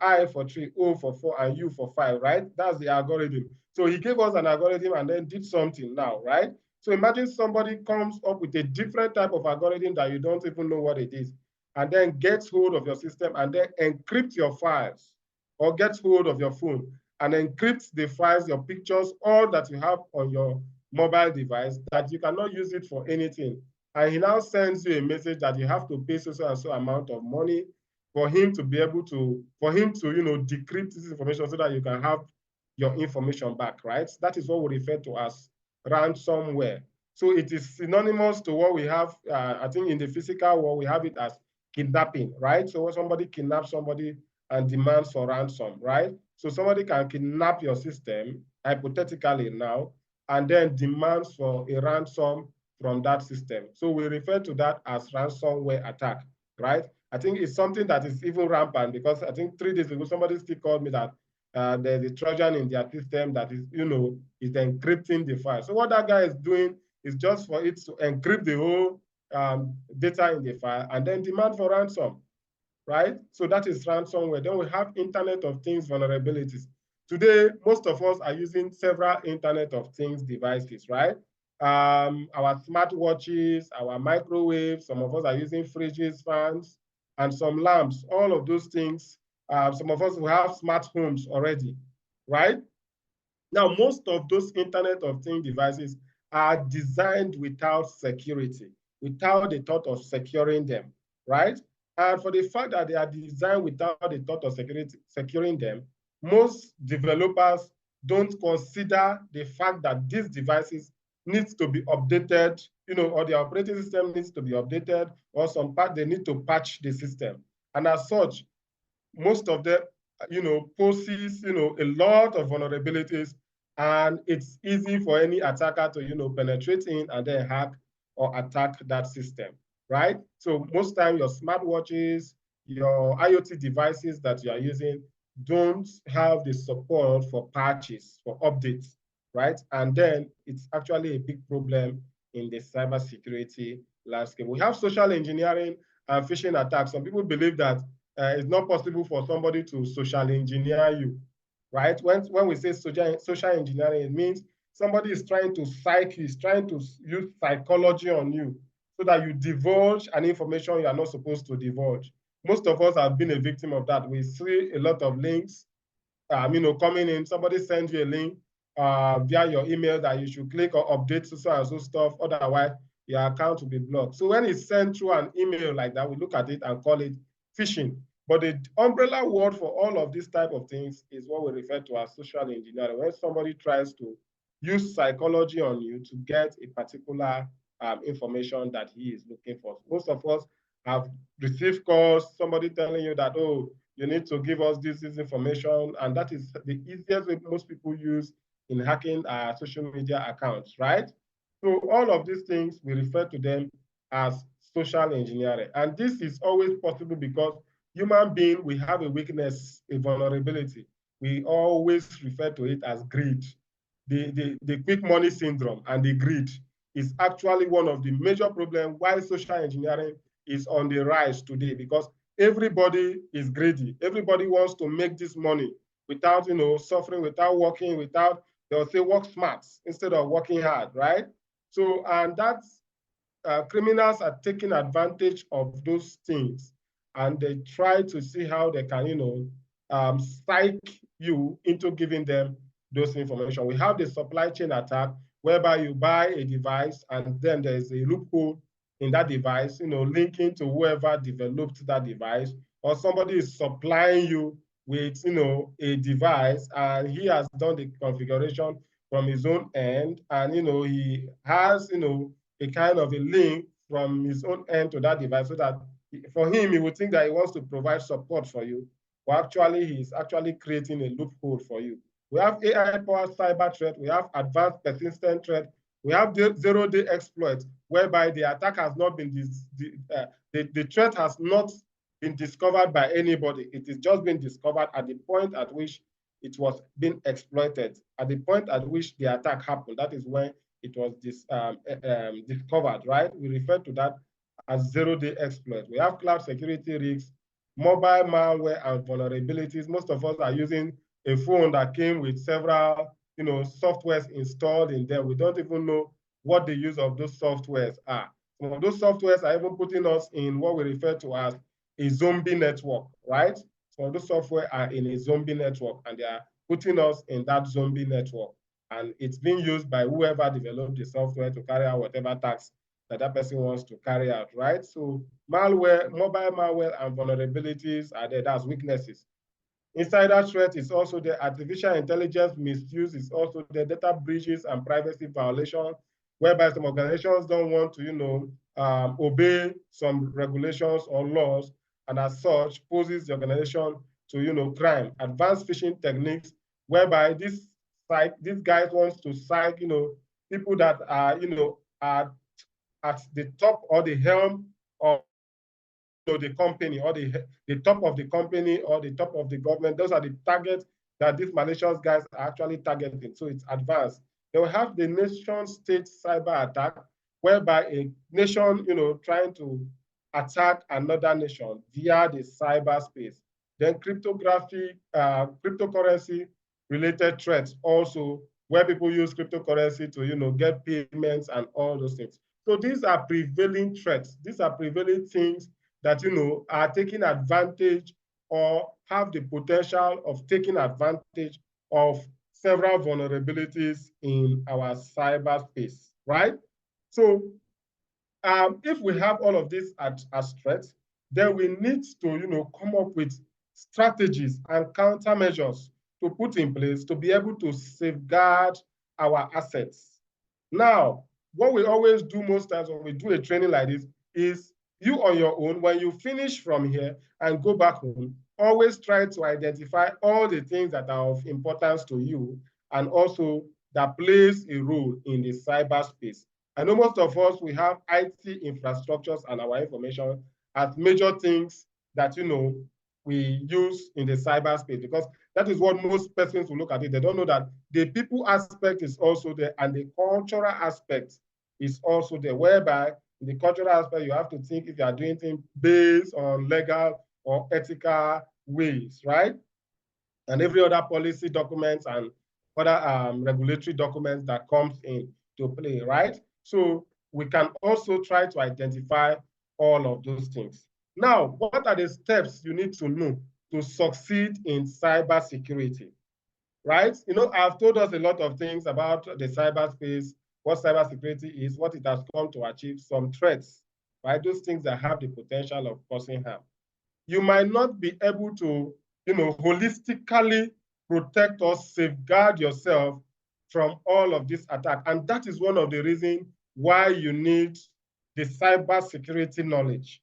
I for 3, O for 4, and U for 5, right? That's the algorithm. So he gave us an algorithm and then did something now, right? So imagine somebody comes up with a different type of algorithm that you don't even know what it is, and then gets hold of your system and then encrypts your files, or gets hold of your phone and encrypts the files, your pictures, all that you have on your mobile device, that you cannot use it for anything. And he now sends you a message that you have to pay so and so amount of money for him to be able to, decrypt this information so that you can have your information back, right? That is what we refer to as ransomware. So it is synonymous to what we have, I think in the physical world, we have it as kidnapping, right? So when somebody kidnaps somebody and demands for ransom, right? So somebody can kidnap your system, hypothetically now, and then demands for a ransom from that system. So we refer to that as ransomware attack, right? I think it's something that is even rampant, because I think 3 days ago, somebody still called me that there's a Trojan in their system that is, is encrypting the file. So what that guy is doing is just for it to encrypt the whole data in the file and then demand for ransom, right? So that is ransomware. Then we have Internet of Things vulnerabilities. Today, most of us are using several Internet of Things devices, right? Our smartwatches, our microwaves, some of us are using fridges, fans, and some lamps, all of those things. Some of us will have smart homes already, right? Now, most of those Internet of Things devices are designed without security, without the thought of securing them, right? And for the fact that they are designed without the thought of securing them, most developers don't consider the fact that these devices needs to be updated, or the operating system needs to be updated, or some part they need to patch the system. And as such, most of them, poses, a lot of vulnerabilities, and it's easy for any attacker to, penetrate in and then hack or attack that system, right? So most time your smartwatches, your IoT devices that you are using don't have the support for patches, for updates, right? And then it's actually a big problem in the cybersecurity landscape. We have social engineering and phishing attacks. Some people believe that it's not possible for somebody to social engineer you, right? When we say social engineering, it means somebody is trying to psych you, is trying to use psychology on you so that you divulge an information you are not supposed to divulge. Most of us have been a victim of that. We see a lot of links, coming in. Somebody sends you a link via your email that you should click or update so and so stuff. Otherwise, your account will be blocked. So when it's sent through an email like that, we look at it and call it phishing. But the umbrella word for all of these type of things is what we refer to as social engineering. When somebody tries to use psychology on you to get a particular information that he is looking for. Most of us have received calls, somebody telling you that, oh, you need to give us this information. And that is the easiest way most people use in hacking our social media accounts, right? So all of these things, we refer to them as social engineering. And this is always possible because human being, we have a weakness, a vulnerability. We always refer to it as greed. The quick money syndrome and the greed is actually one of the major problems why social engineering is on the rise today, because everybody is greedy. Everybody wants to make this money without, suffering, without working, without, they'll say work smart instead of working hard, right? So, and that's, criminals are taking advantage of those things, and they try to see how they can, psych you into giving them those information. We have the supply chain attack, whereby you buy a device and then there's a loophole in that device, linking to whoever developed that device, or somebody is supplying you with, a device, and he has done the configuration from his own end, and, he has, a kind of a link from his own end to that device, so that for him, he would think that he wants to provide support for you, but actually he's actually creating a loophole for you. We have AI-powered cyber threat, we have advanced persistent threat, we have the zero-day exploit, whereby the attack has not been, the threat has not been discovered by anybody. It is just been discovered at the point at which it was being exploited. At the point at which the attack happened, that is when it was discovered, right? We refer to that as zero-day exploit. We have cloud security risks, mobile malware and vulnerabilities. Most of us are using a phone that came with several, softwares installed in them. We don't even know what the use of those softwares are. Some of those softwares are even putting us in what we refer to as a zombie network, right? Some of those software are in a zombie network, and they are putting us in that zombie network. And it's being used by whoever developed the software to carry out whatever task that person wants to carry out, right? So malware, mobile malware and vulnerabilities are there, that's weaknesses. Insider threat is also the artificial intelligence misuse is also the data breaches and privacy violations, whereby some organizations don't want to, obey some regulations or laws, and as such poses the organization to, crime. Advanced phishing techniques, whereby these guys wants to psych, people that are, are at the top or the helm of the company, or the top of the company, or the top of the government. Those are the targets that these malicious guys are actually targeting. So it's advanced. They will have the nation state cyber attack, whereby a nation, trying to attack another nation via the cyberspace. Then cryptography, cryptocurrency related threats also, where people use cryptocurrency to, get payments and all those things. So these are prevailing threats. These are prevailing things that, are taking advantage or have the potential of taking advantage of several vulnerabilities in our cyberspace, right? So if we have all of this as threats, then we need to, come up with strategies and countermeasures to put in place to be able to safeguard our assets. Now, what we always do most times when we do a training like this is, you on your own, when you finish from here and go back home, always try to identify all the things that are of importance to you and also that plays a role in the cyberspace. I know most of us, we have IT infrastructures and our information as major things that, we use in the cyberspace, because that is what most persons will look at it. They don't know that the people aspect is also there, and the cultural aspect is also there, whereby in the cultural aspect, you have to think if you are doing things based on legal or ethical ways, right? And every other policy documents and other regulatory documents that comes in to play, right? So we can also try to identify all of those things. Now, what are the steps you need to know to succeed in cybersecurity, right? I've told us a lot of things about the cyberspace, what cybersecurity is, what it has come to achieve, some threats, right? Those things that have the potential of causing harm. You might not be able to, holistically protect or safeguard yourself from all of this attack. And that is one of the reasons why you need the cybersecurity knowledge.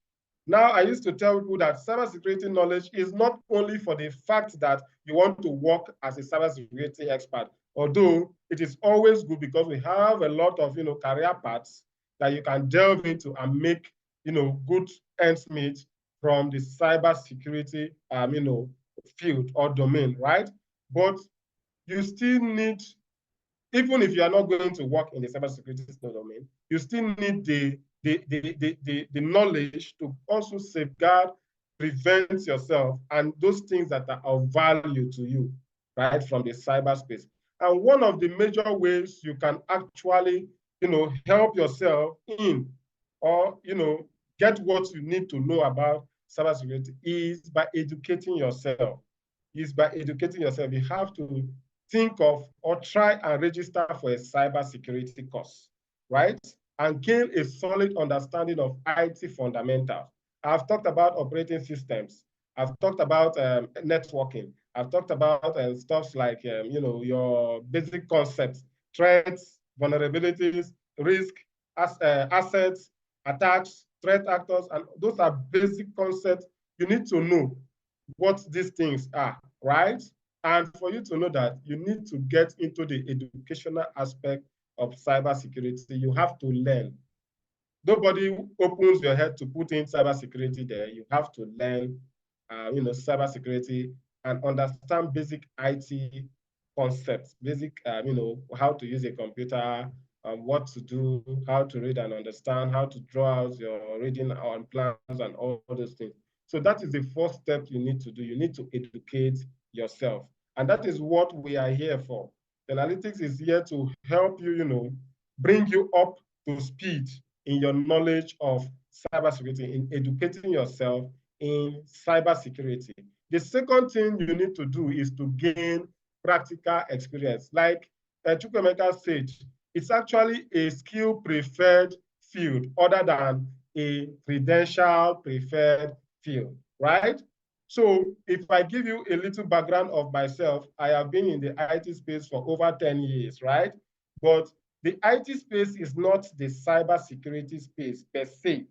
Now, I used to tell people that cybersecurity knowledge is not only for the fact that you want to work as a cybersecurity expert, although it is always good because we have a lot of, career paths that you can delve into and make, good ends meet from the cybersecurity, field or domain, right? But you still need, even if you are not going to work in the cybersecurity domain, you still need the knowledge to also safeguard, prevent yourself and those things that are of value to you, right, from the cyberspace. And one of the major ways you can actually, help yourself in, or, get what you need to know about cybersecurity is by educating yourself. Is by educating yourself. You have to think of or try and register for a cybersecurity course, right? And gain a solid understanding of IT fundamentals. I've talked about operating systems. I've talked about networking. I've talked about stuff like, your basic concepts, threats, vulnerabilities, risk, assets, attacks, threat actors, and those are basic concepts. You need to know what these things are, right? And for you to know that, you need to get into the educational aspect of cybersecurity. You have to learn. Nobody opens your head to put in cybersecurity there. You have to learn, cybersecurity and understand basic IT concepts, basic, how to use a computer, what to do, how to read and understand, how to draw out your reading on plans and all those things. So that is the first step you need to do. You need to educate yourself. And that is what we are here for. Analytics is here to help you, bring you up to speed in your knowledge of cybersecurity, in educating yourself in cybersecurity. The second thing you need to do is to gain practical experience. Like Chukwemeka said, it's actually a skill preferred field other than a credential preferred field, right? So if I give you a little background of myself, I have been in the IT space for over 10 years, right? But the IT space is not the cybersecurity space per se.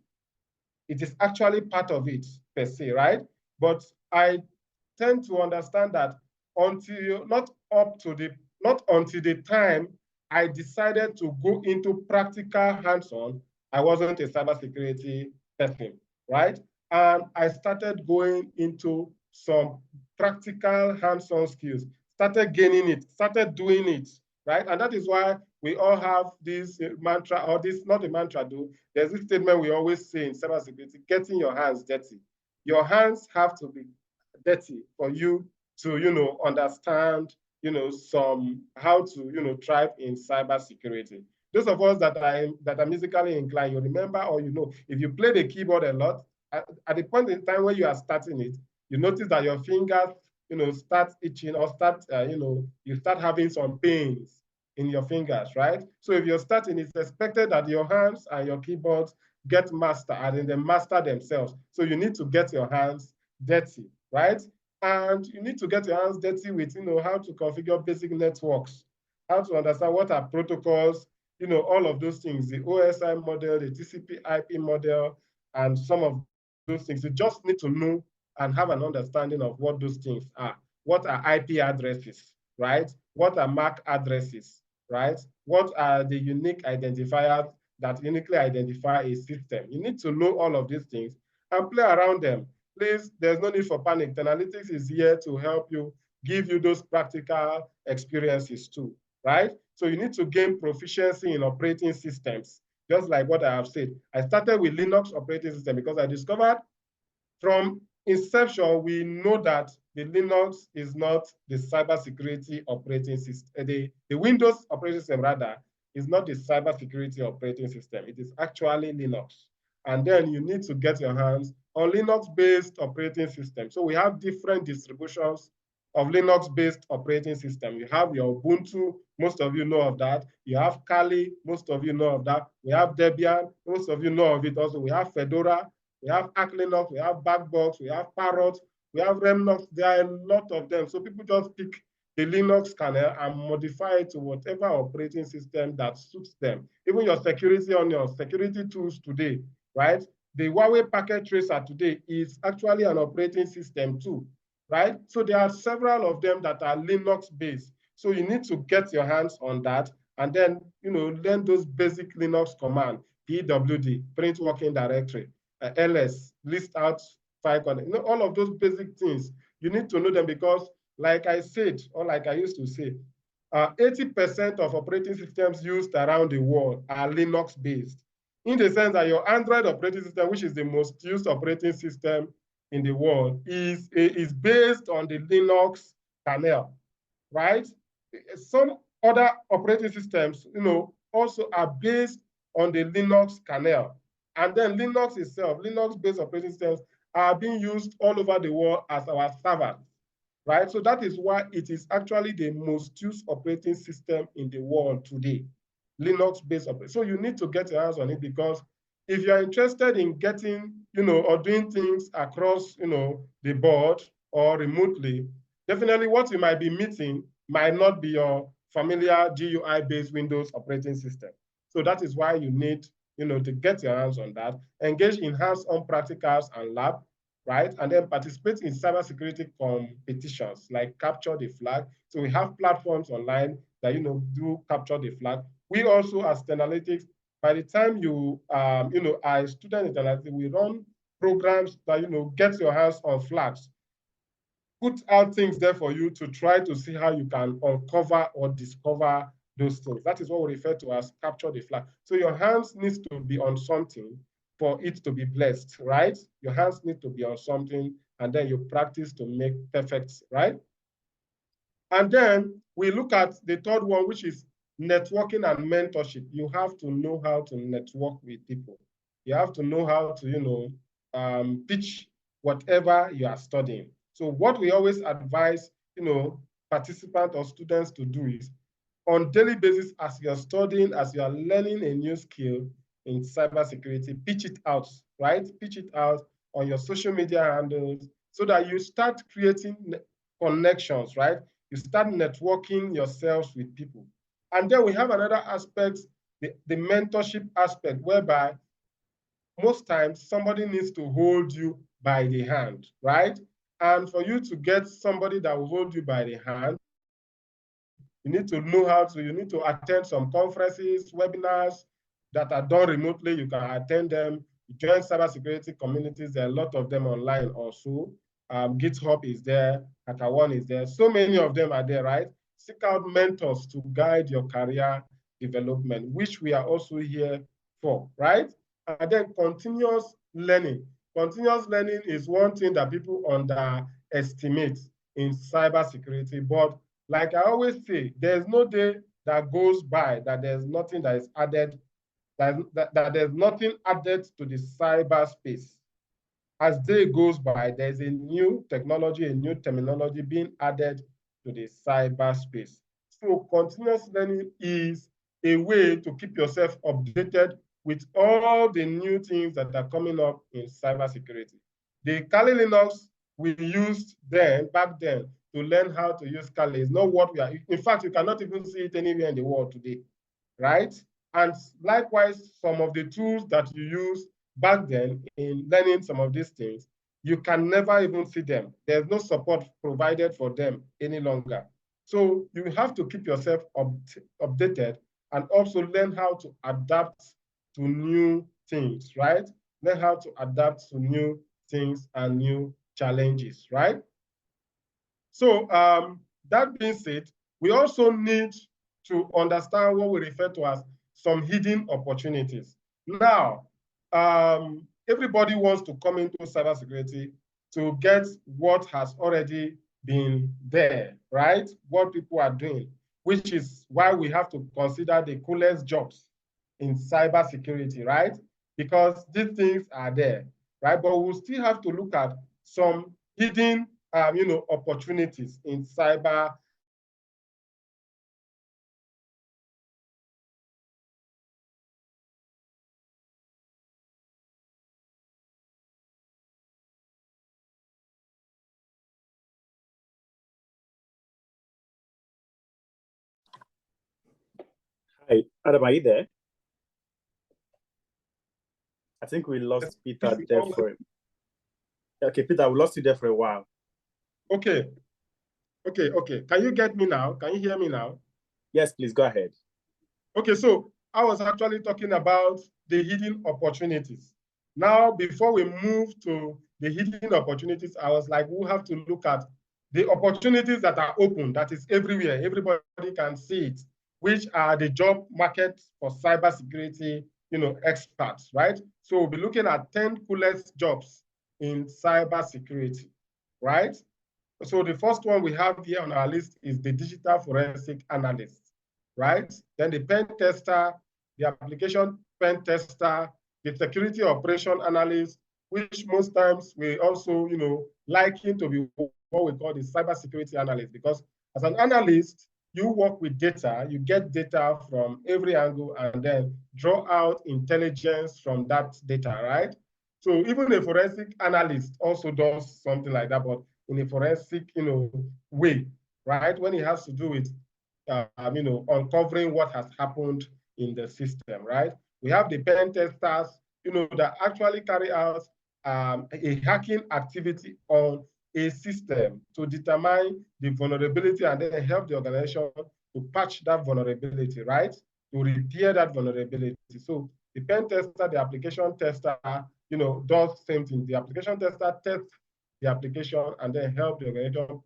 It is actually part of it per se, right? But I tend to understand that not until the time I decided to go into practical hands-on, I wasn't a cybersecurity person, right? And I started going into some practical hands-on skills, started gaining it, started doing it, right? And that is why we all have this mantra, or this, not a mantra, though. There's this statement we always say in cybersecurity: getting your hands dirty. Your hands have to be dirty for you to, understand, how to, thrive in cybersecurity. Those of us that are musically inclined, you remember, or if you play the keyboard a lot, at the point in time when you are starting it, you notice that your fingers, start itching or you start having some pains in your fingers, right? So if you're starting, it's expected that your hands and your keyboards get mastered, and then they master themselves. So you need to get your hands dirty, right? And you need to get your hands dirty with, how to configure basic networks, how to understand what are protocols, all of those things, the OSI model, the TCP IP model, and some of those things. You just need to know and have an understanding of what those things are. What are IP addresses, right? What are MAC addresses, right? What are the unique identifiers that uniquely identify a system. You need to know all of these things and play around them. Please, there's no need for panic. Analytics is here to help you, give you those practical experiences too, right? So you need to gain proficiency in operating systems, just like what I have said. I started with Linux operating system because I discovered from inception, we know that the Linux is not the cybersecurity operating system. The Windows operating system, rather, is not the cybersecurity operating system. It is actually Linux. And then you need to get your hands on Linux-based operating system. So we have different distributions of Linux-based operating system. You have your Ubuntu, most of you know of that. You have Kali, most of you know of that. We have Debian, most of you know of it also. We have Fedora, we have Arch Linux, we have Backbox, we have Parrot, we have Remnox. There are a lot of them. So people just pick the Linux kernel and modify it to whatever operating system that suits them. Even your security on your security tools today, right? The Huawei packet tracer today is actually an operating system too, right? So there are several of them that are Linux based. So you need to get your hands on that and then, learn those basic Linux commands, pwd, print working directory, ls, list out file content, all of those basic things. You need to know them because, like I said, or like I used to say, 80% of operating systems used around the world are Linux based, in the sense that your Android operating system, which is the most used operating system in the world, is based on the Linux kernel, right? Some other operating systems, also are based on the Linux kernel. And then Linux itself, Linux-based operating systems are being used all over the world as our servers, right? So that is why it is actually the most used operating system in the world today, Linux-based operating. So you need to get your hands on it because if you're interested in getting, or doing things across, the board or remotely, definitely what you might be meeting might not be your familiar GUI-based Windows operating system. So that is why you need, to get your hands on that, engage in hands-on practicals and lab, right? And then participate in cybersecurity competitions like Capture the Flag. So we have platforms online that, do capture the flag. We also, as Analytics, by the time you, are a student in Analytics, we run programs that, get your hands on flags, put out things there for you to try to see how you can uncover or discover those things. That is what we refer to as capture the flag. So your hands needs to be on something for it to be blessed, right? Your hands need to be on something, and then you practice to make perfect, right? And then we look at the third one, which is networking and mentorship. You have to know how to network with people. You have to know how to, pitch whatever you are studying. So what we always advise, participants or students to do is on daily basis, as you're studying, as you are learning a new skill in cybersecurity, pitch it out, right? Pitch it out on your social media handles so that you start creating connections, right? You start networking yourselves with people. And then we have another aspect, the mentorship aspect, whereby most times somebody needs to hold you by the hand, right? And for you to get somebody that will hold you by the hand, you need to know how to, you need to attend some conferences, webinars that are done remotely. You can attend them. You join cybersecurity communities. There are a lot of them online also. GitHub is there, HackerOne is there. So many of them are there, right? Seek out mentors to guide your career development, which we are also here for, right? And then continuous learning. Continuous learning is one thing that people underestimate in cybersecurity, but like I always say, there's no day that goes by that there's nothing that is added, that there's nothing added to the cyberspace. As day goes by, there's a new technology, a new terminology being added to the cyberspace. So continuous learning is a way to keep yourself updated with all the new things that are coming up in cybersecurity. The Kali Linux we used back then, to learn how to use Kali is not what we are. In fact, you cannot even see it anywhere in the world today, right? And likewise, some of the tools that you use back then in learning some of these things, you can never even see them. There's no support provided for them any longer. So you have to keep yourself updated and also learn how to adapt to new things, right? Learn how to adapt to new things and new challenges, right? So that being said, we also need to understand what we refer to as some hidden opportunities. Now, everybody wants to come into cybersecurity to get what has already been there, right? What people are doing, which is why we have to consider the coolest jobs in cybersecurity, right? Because these things are there, right? But we'll still have to look at some hidden opportunities in cyber. Hi, Adam, are you there? I think we lost Peter there for him. Okay, Peter, we lost you there for a while. Okay. Can you get me now? Can you hear me now? Yes, please go ahead. Okay, so I was actually talking about the hidden opportunities. Now, before we move to the hidden opportunities, I was like, we'll have to look at the opportunities that are open, that is everywhere. Everybody can see it, which are the job market for cybersecurity, experts, right? So we'll be looking at 10 coolest jobs in cybersecurity, right? So the first one we have here on our list is the digital forensic analyst, right? Then the pen tester, the application pen tester, the security operation analyst, which most times we also, liken to be what we call the cybersecurity analyst, because as an analyst, you work with data, you get data from every angle and then draw out intelligence from that data, right? So even a forensic analyst also does something like that, but in a forensic, way, right? When it has to do with, uncovering what has happened in the system, right? We have the pen testers, that actually carry out a hacking activity on a system to determine the vulnerability and then help the organization to patch that vulnerability, right? To repair that vulnerability. So the pen tester, the application tester, does the same thing. The application tester tests the application and then help the organization,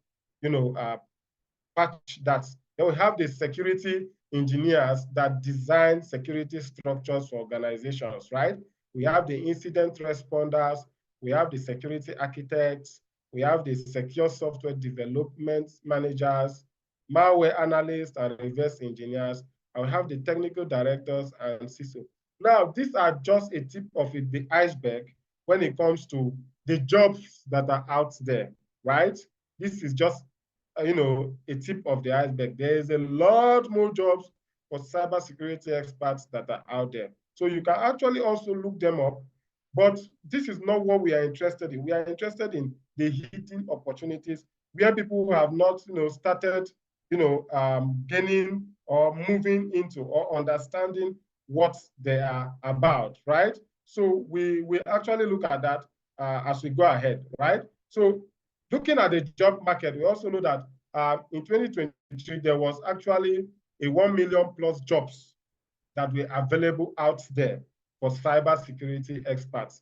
patch that. Then we have the security engineers that design security structures for organizations, right? We have the incident responders, we have the security architects, we have the secure software development managers, malware analysts and reverse engineers, and we have the technical directors and CISO. Now, these are just a tip of it, the iceberg when it comes to the jobs that are out there, right? This is just a tip of the iceberg. There is a lot more jobs for cybersecurity experts that are out there. So you can actually also look them up, but this is not what we are interested in. We are interested in the hidden opportunities where people who have not, started, gaining or moving into or understanding what they are about, right? So we actually look at that as we go ahead, right? So looking at the job market, we also know that in 2023, there was actually a 1 million plus jobs that were available out there for cybersecurity experts.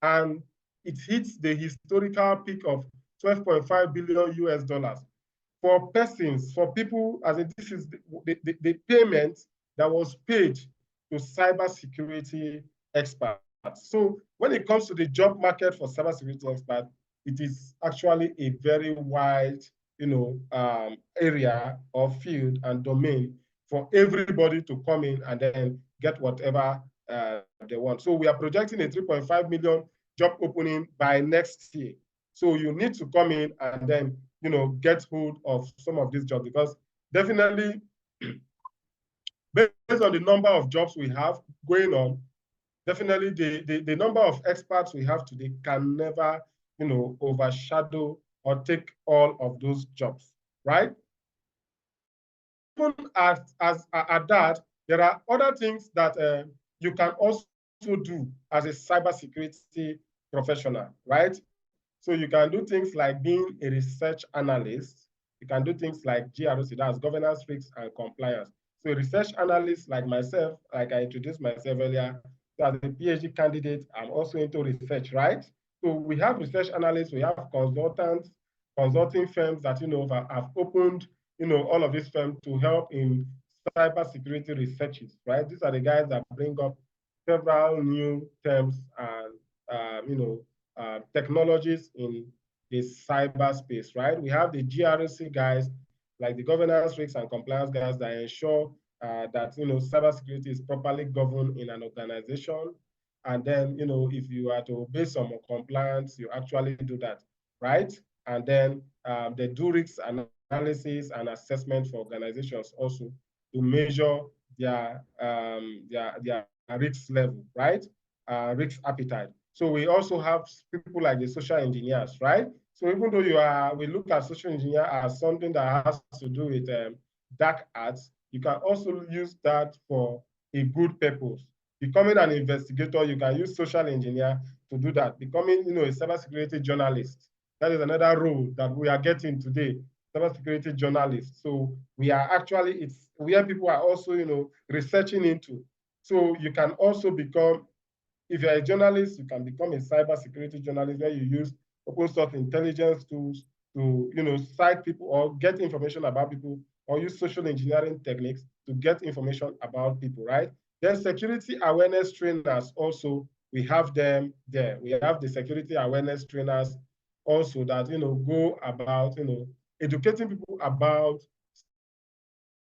And it hits the historical peak of 12.5 billion US dollars for persons, for people, as in this is the payment that was paid to cybersecurity experts. So when it comes to the job market for cybersecurity experts, it is actually a very wide, area or field and domain for everybody to come in and then get whatever they want. So we are projecting a 3.5 million job opening by next year. So you need to come in and then, get hold of some of these jobs, because definitely based on the number of jobs we have going on, definitely the number of experts we have today can never, overshadow or take all of those jobs, right? Even at that, there are other things that you can also do as a cybersecurity professional, right? So you can do things like being a research analyst. You can do things like GRC, that's governance, risks, and compliance. So a research analyst like myself, like I introduced myself earlier, as a PhD candidate, I'm also into research, right? So we have research analysts, we have consultants, consulting firms that, have opened, all of these firms to help in cybersecurity researches, right? These are the guys that bring up several new terms and, technologies in the cyberspace, right? We have the GRC guys, like the governance, risks, and compliance guys that ensure that cybersecurity is properly governed in an organization. And then if you are to obey some compliance, you actually do that, right? And then they do risk analysis and assessment for organizations also to measure their risk level, right? Risk appetite. So we also have people like the social engineers, right? So even though we look at social engineer as something that has to do with dark arts, you can also use that for a good purpose. Becoming an investigator, you can use social engineer to do that. Becoming, a cybersecurity journalist, that is another role that we are getting today, cybersecurity journalist. So we are actually, it's where people are also, researching into. So you can also become, if you're a journalist, you can become a cybersecurity journalist where you use open source intelligence tools to, cite people or get information about people, or use social engineering techniques to get information about people, right? Then security awareness trainers also, we have them there. We have the security awareness trainers also that, go about, educating people about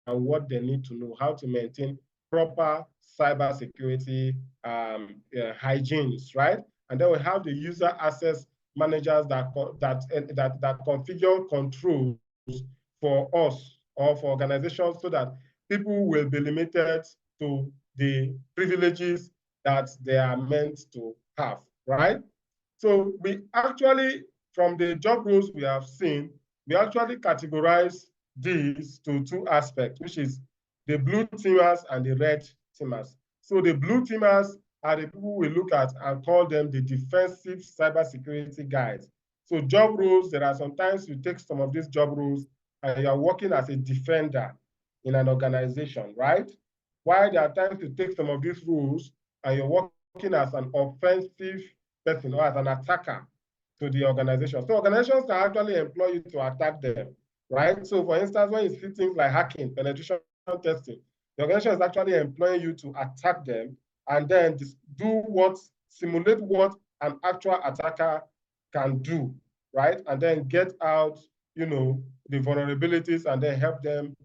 and what they need to know, how to maintain proper cybersecurity hygienes, right? And then we have the user access managers that configure controls for us or for organizations so that people will be limited to the privileges that they are meant to have, right? So we actually, from the job roles we have seen, we actually categorize these to two aspects, which is the blue teamers and the red teamers. So the blue teamers are the people we look at and call them the defensive cybersecurity guys. So job roles, there are sometimes you take some of these job roles and you are working as a defender in an organization, right? While there are times you take some of these roles and you're working as an offensive person or as an attacker to the organization. So organizations can actually employ you to attack them, right? So for instance, when you see things like hacking, penetration testing, the organization is actually employing you to attack them and then simulate what an actual attacker can do, right? And then get out, the vulnerabilities and then help them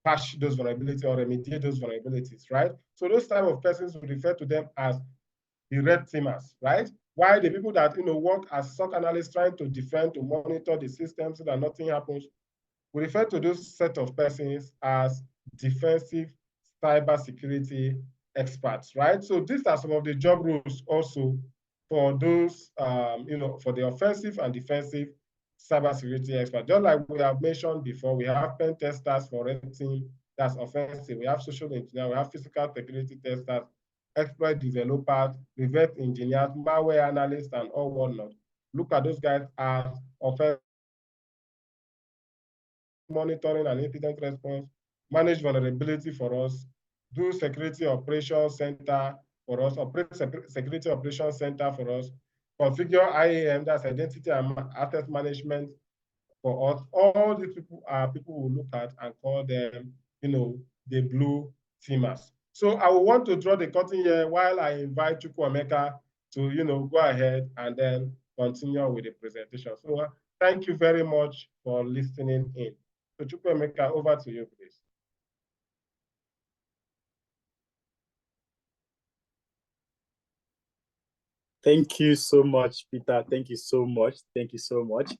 patch those vulnerabilities or remediate those vulnerabilities, right? So those type of persons, we refer to them as the red teamers, right? While the people that work as SOC analysts trying to defend, to monitor the system so that nothing happens, we refer to those set of persons as defensive cybersecurity experts, right? So these are some of the job roles also for those, for the offensive and defensive cybersecurity experts. Just like we have mentioned before, we have pen testers for red team, that's offensive. We have social engineers, we have physical security testers, exploit developers, reverse engineers, malware analysts, and all whatnot. Look at those guys as offensive monitoring and incident response, manage vulnerability for us, do security operations center for us, operate security operations center for us, configure IAM, that's identity and access management for us. All these people are people we look at and call them, the blue teamers. So I will want to draw the curtain here while I invite Chukwuemeka to, go ahead and then continue with the presentation. So thank you very much for listening in. So Chukwuemeka, over to you, please. Thank you so much, Peter. Thank you so much. Thank you so much.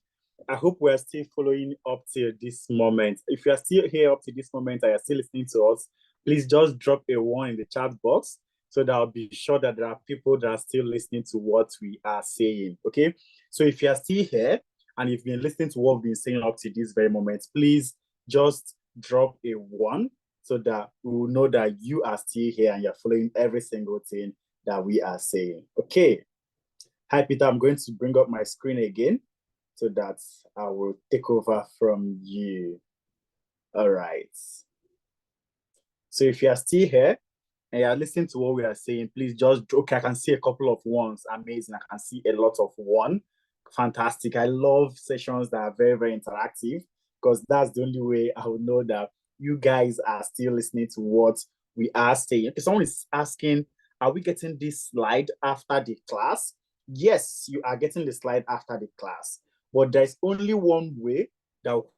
I hope we're still following up to this moment. If you are still here up to this moment and you're still listening to us, please just drop a 1 in the chat box so that I'll be sure that there are people that are still listening to what we are saying, okay? So if you are still here and you've been listening to what we've been saying up to this very moment, please just drop a 1 so that we will know that you are still here and you're following every single thing that we are saying, okay? Hi, Peter, I'm going to bring up my screen again so that I will take over from you. All right. So if you are still here and you're listening to what we are saying, please just, okay, I can see a couple of ones. Amazing. I can see a lot of one. Fantastic. I love sessions that are very, very interactive, because that's the only way I will know that you guys are still listening to what we are saying. If someone is asking, are we getting this slide after the class? Yes, you are getting the slide after the class, but there's only one way that will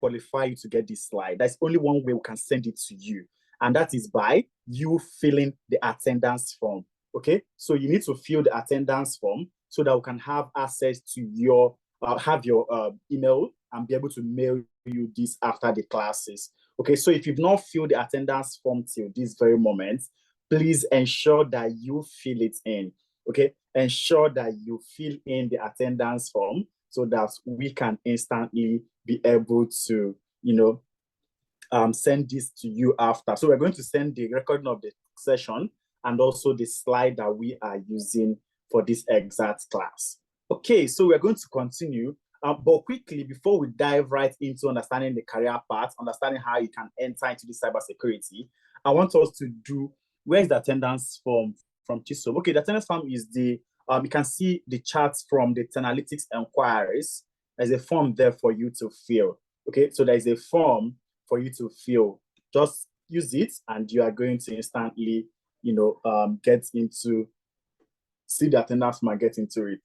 qualify you to get this slide. There's only one way we can send it to you, and that is by you filling the attendance form. Okay, so you need to fill the attendance form so that we can have access to your email and be able to mail you this after the classes. Okay, so if you've not filled the attendance form till this very moment, please ensure that you fill it in. Okay, ensure that you fill in the attendance form so that we can instantly be able to, send this to you after. So we're going to send the recording of the session and also the slide that we are using for this exact class. Okay, so we're going to continue. But quickly, before we dive right into understanding the career path, understanding how you can enter into the cybersecurity, I want us to do, where's the attendance form from TISO? Okay, the attendance form is the, you can see the charts from the Analytics enquiries. There's a form there for you to fill. Okay, so there's a form for you to fill. Just use it and you are going to instantly, get into, see the attendance form and get into it.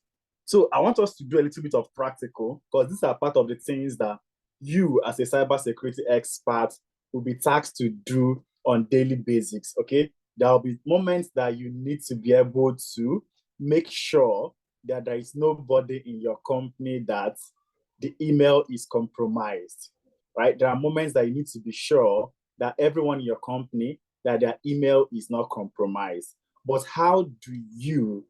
So I want us to do a little bit of practical, because these are part of the things that you as a cybersecurity expert will be tasked to do on daily basis, okay? There will be moments that you need to be able to make sure that there is nobody in your company that the email is compromised, right? There are moments that you need to be sure that everyone in your company, that their email is not compromised. But how do you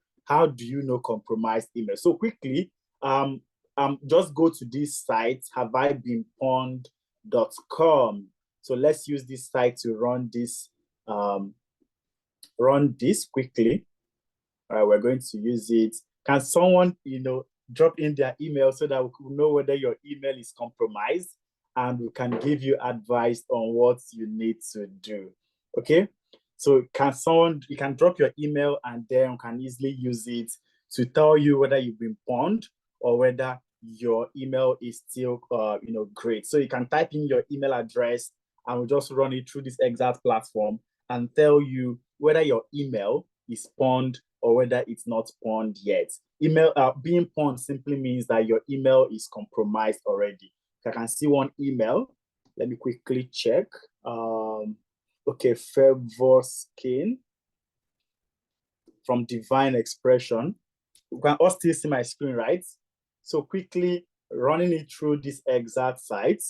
know compromised email? So quickly, just go to this site, haveibeenpawned.com. So let's use this site to run this quickly. All right, we're going to use it. Can someone, drop in their email so that we can know whether your email is compromised, and we can give you advice on what you need to do. Okay? So you can drop your email, and then you can easily use it to tell you whether you've been pawned or whether your email is still, great. So you can type in your email address, and we'll just run it through this exact platform and tell you whether your email is pawned or whether it's not pawned yet. Email being pawned simply means that your email is compromised already. I can see one email. Let me quickly check. Okay, Favor Skin from Divine Expression. You can all still see my screen, right? So quickly running it through this exact site.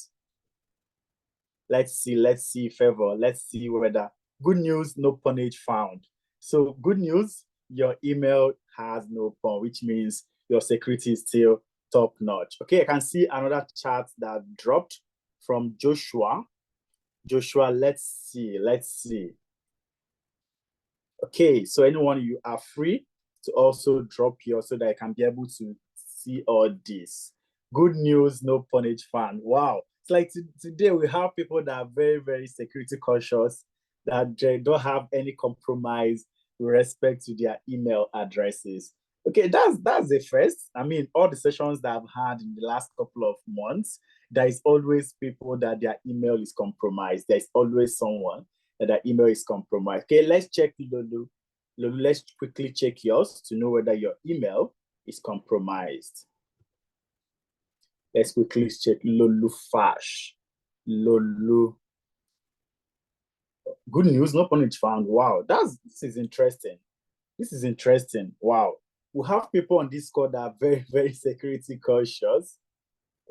Let's see, Favor. Let's see whether, good news, no pawnage found. So good news, your email has no pawn, which means your security is still top notch. Okay, I can see another chat that dropped from Joshua. Joshua, let's see. Okay, so anyone, you are free to also drop here so that I can be able to see all this. Good news, no pawnage found. Wow. It's like today we have people that are very, very security conscious, that they don't have any compromise with respect to their email addresses. Okay, that's the first. I mean, all the sessions that I've had in the last couple of months, there is always people that their email is compromised. There's always someone that their email is compromised. Okay, let's check Lulu. Lulu, let's quickly check yours to know whether your email is compromised. Let's quickly check Lulu Fash. Lulu. Good news, no pawnage found. Wow, this is interesting. This is interesting. Wow. We have people on this call that are very, very security cautious.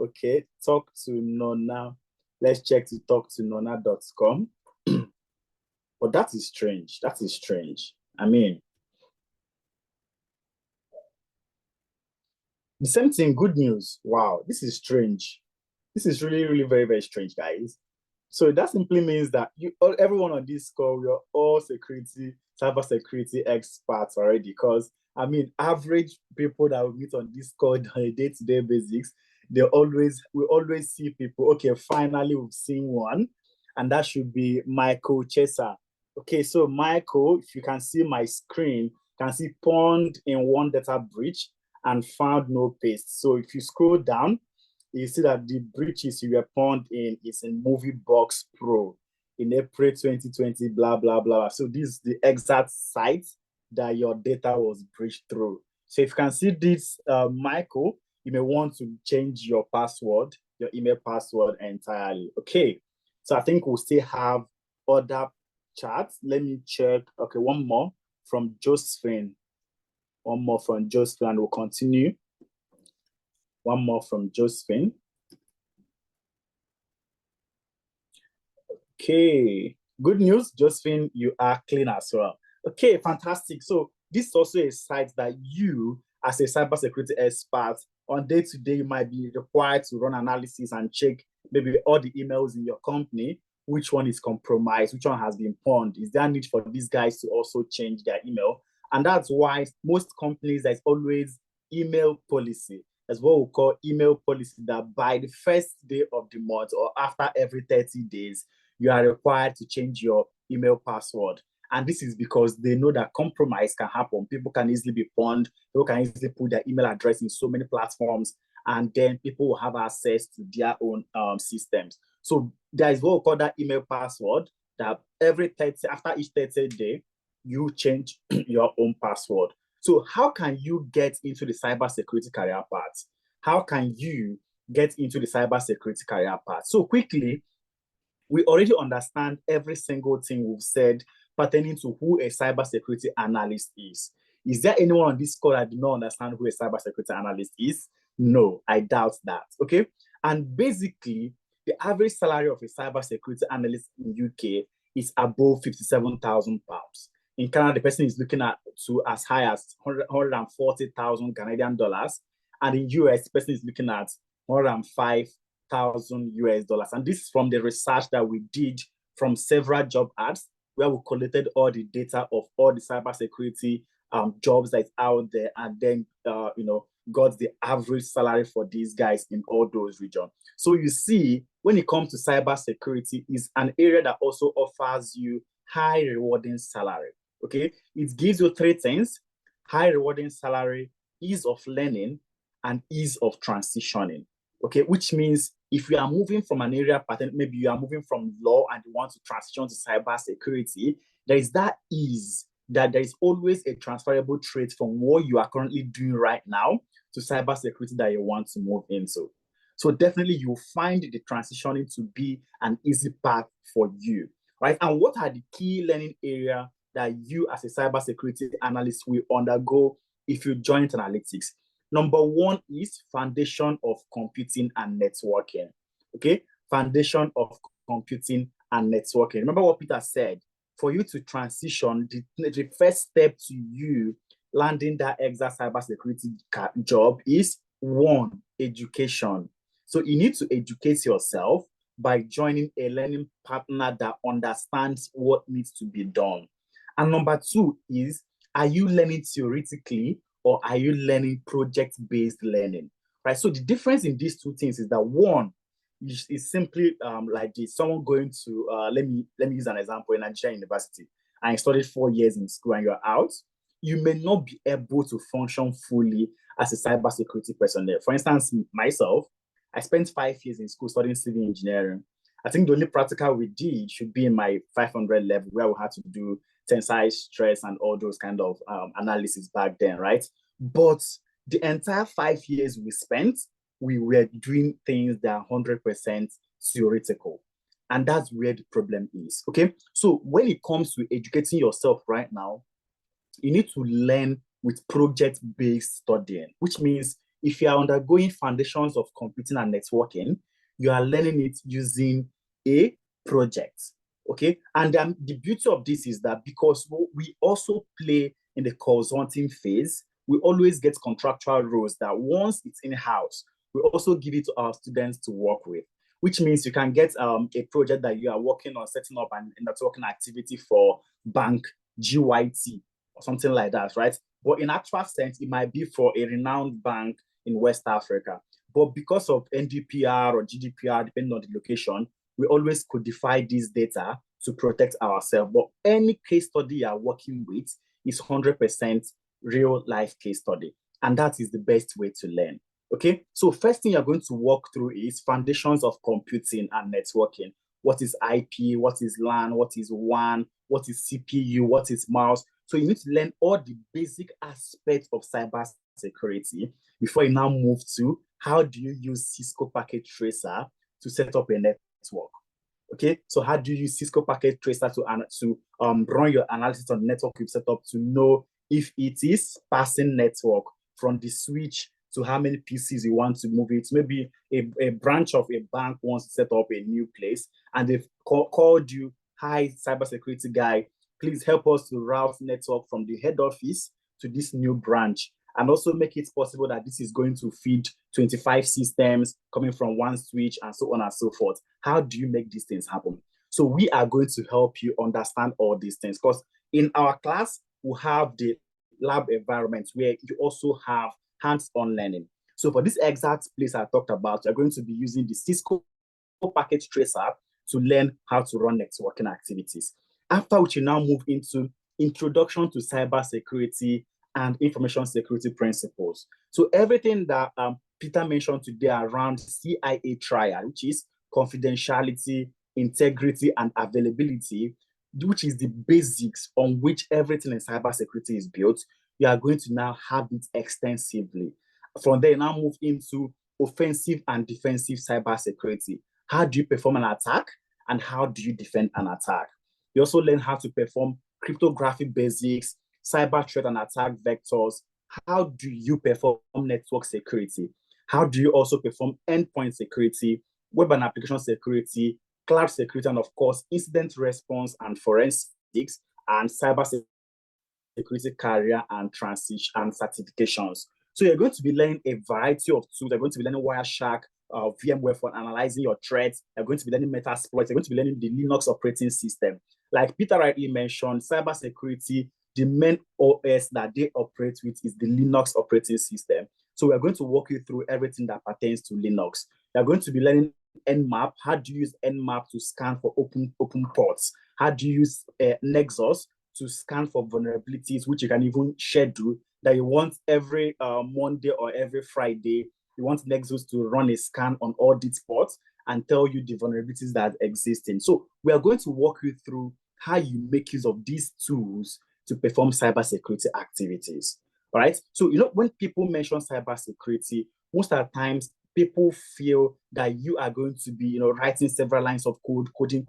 Okay, talk to Nona. Let's check to talktonona.com. But that is strange. That is strange. I mean, the same thing, good news. Wow, this is strange. This is really, really very, very strange, guys. So that simply means that everyone on this call, we're all cybersecurity experts already. Because I mean, average people that we meet on this call on a day-to-day basis, we always see people. Okay, finally we've seen one, and that should be Michael Chesa. Okay, so Michael, if you can see my screen, you can see pawned in one data breach and found no paste. So if you scroll down, you see that the breaches you were pawned in is in Movie Box Pro in April 2020, blah, blah, blah. So this is the exact site that your data was breached through. So if you can see this, Michael, you may want to change your password, your email password entirely. Okay, so I think we'll still have other chats. Let me check. Okay, one more from Josephine. One more from Josephine, and we'll continue. One more from Josephine. Okay, good news, Josephine, you are clean as well. Okay, fantastic. So this is also a site that you, as a cybersecurity expert, on day-to-day, you might be required to run analysis and check maybe all the emails in your company, which one is compromised, which one has been pawned. Is there a need for these guys to also change their email? And that's why most companies, there's always email policy. That's what we call email policy, that by the first day of the month or after every 30 days, you are required to change your email password. And this is because they know that compromise can happen. People can easily be pawned. People can easily put their email address in so many platforms, and then people will have access to their own systems. So there is what we call that email password, that every 30, after each 30 day, you change your own password. So how can you get into the cybersecurity career path? How can you get into the cybersecurity career path? So quickly, we already understand every single thing we've said pertaining to who a cybersecurity analyst is. Is there anyone on this call that do not understand who a cybersecurity analyst is? No, I doubt that. Okay. And basically, the average salary of a cybersecurity analyst in UK is above £57,000. In Canada, the person is looking at to as high as 140,000 Canadian dollars. And in US, the person is looking at 105,000 US dollars. And this is from the research that we did from several job ads, where we collected all the data of all the cybersecurity jobs that's out there, and then got the average salary for these guys in all those regions. So you see, when it comes to cybersecurity, is an area that also offers you high rewarding salary. Okay, it gives you three things: high rewarding salary, ease of learning, and ease of transitioning. Okay, which means if you are moving from an area pattern, maybe you are moving from law and you want to transition to cybersecurity, there is that ease that there is always a transferable trait from what you are currently doing right now to cybersecurity that you want to move into. So definitely you'll find the transitioning to be an easy path for you, right? And what are the key learning areas that you as a cybersecurity analyst will undergo if you join analytics? Number one is foundation of computing and networking. Okay, foundation of computing and networking. Remember what Peter said: for you to transition, the first step to you landing that exact cybersecurity job is one, education. So you need to educate yourself by joining a learning partner that understands what needs to be done. And number two is, are you learning theoretically or are you learning project-based learning? Right. So the difference in these two things is that one is simply like this: someone going to let me use an example, in Nigerian university, and you studied 4 years in school and you're out. You may not be able to function fully as a cybersecurity personnel. For instance, myself, I spent 5 years in school studying civil engineering. I think the only practical we did should be in my 500 level, where we had to do tensile stress and all those kind of analysis back then, right? But the entire 5 years we spent, we were doing things that are 100% theoretical. And that's where the problem is, okay? So when it comes to educating yourself right now, you need to learn with project-based studying, which means if you are undergoing foundations of computing and networking, you are learning it using a project, okay? And the beauty of this is that because we also play in the consulting phase, we always get contractual roles that once it's in-house, we also give it to our students to work with, which means you can get a project that you are working on setting up a networking activity for bank GYT or something like that, right? But in actual sense, it might be for a renowned bank in West Africa. But because of NDPR or GDPR, depending on the location, we always codify this data to protect ourselves. But any case study you are working with is 100% real life case study. And that is the best way to learn. Okay, so first thing you're going to walk through is foundations of computing and networking. What is IP? What is LAN? What is WAN? What is CPU? What is mouse? So you need to learn all the basic aspects of cyber security before you now move to how do you use Cisco Packet Tracer to set up a network. Okay, so how do you use Cisco Packet Tracer to run your analysis on the network you've set up to know if it is passing network from the switch to how many PCs you want to move it. Maybe a branch of a bank wants to set up a new place and they've called you, hi, cybersecurity guy, please help us to route network from the head office to this new branch, and also make it possible that this is going to feed 25 systems coming from one switch and so on and so forth. How do you make these things happen? So we are going to help you understand all these things, because in our class, we have the lab environment where you also have hands-on learning. So for this exact place I talked about, you're going to be using the Cisco Packet Tracer to learn how to run networking activities. After which you now move into introduction to cybersecurity and information security principles. So everything that Peter mentioned today around CIA triad, which is confidentiality, integrity, and availability, which is the basics on which everything in cybersecurity is built, you are going to now have it extensively. From there, now move into offensive and defensive cybersecurity. How do you perform an attack and how do you defend an attack? You also learn how to perform cryptographic basics, cyber threat and attack vectors. How do you perform network security? How do you also perform endpoint security, web and application security, cloud security, and of course, incident response and forensics, and cyber security career and transition and certifications. So you're going to be learning a variety of tools. You're going to be learning Wireshark, VMware for analyzing your threats. You're going to be learning Metasploit. You're going to be learning the Linux operating system. Like Peter rightly mentioned, cybersecurity, the main OS that they operate with is the Linux operating system. So we're going to walk you through everything that pertains to Linux. You're going to be learning Nmap. How do you use Nmap to scan for open ports? How do you use Nexus to scan for vulnerabilities, which you can even schedule that you want every Monday or every Friday. You want Nexus to run a scan on all these ports and tell you the vulnerabilities that are existing. So we are going to walk you through how you make use of these tools to perform cybersecurity activities. All right. So, when people mention cybersecurity, most of the times people feel that you are going to be, writing several lines of code, coding.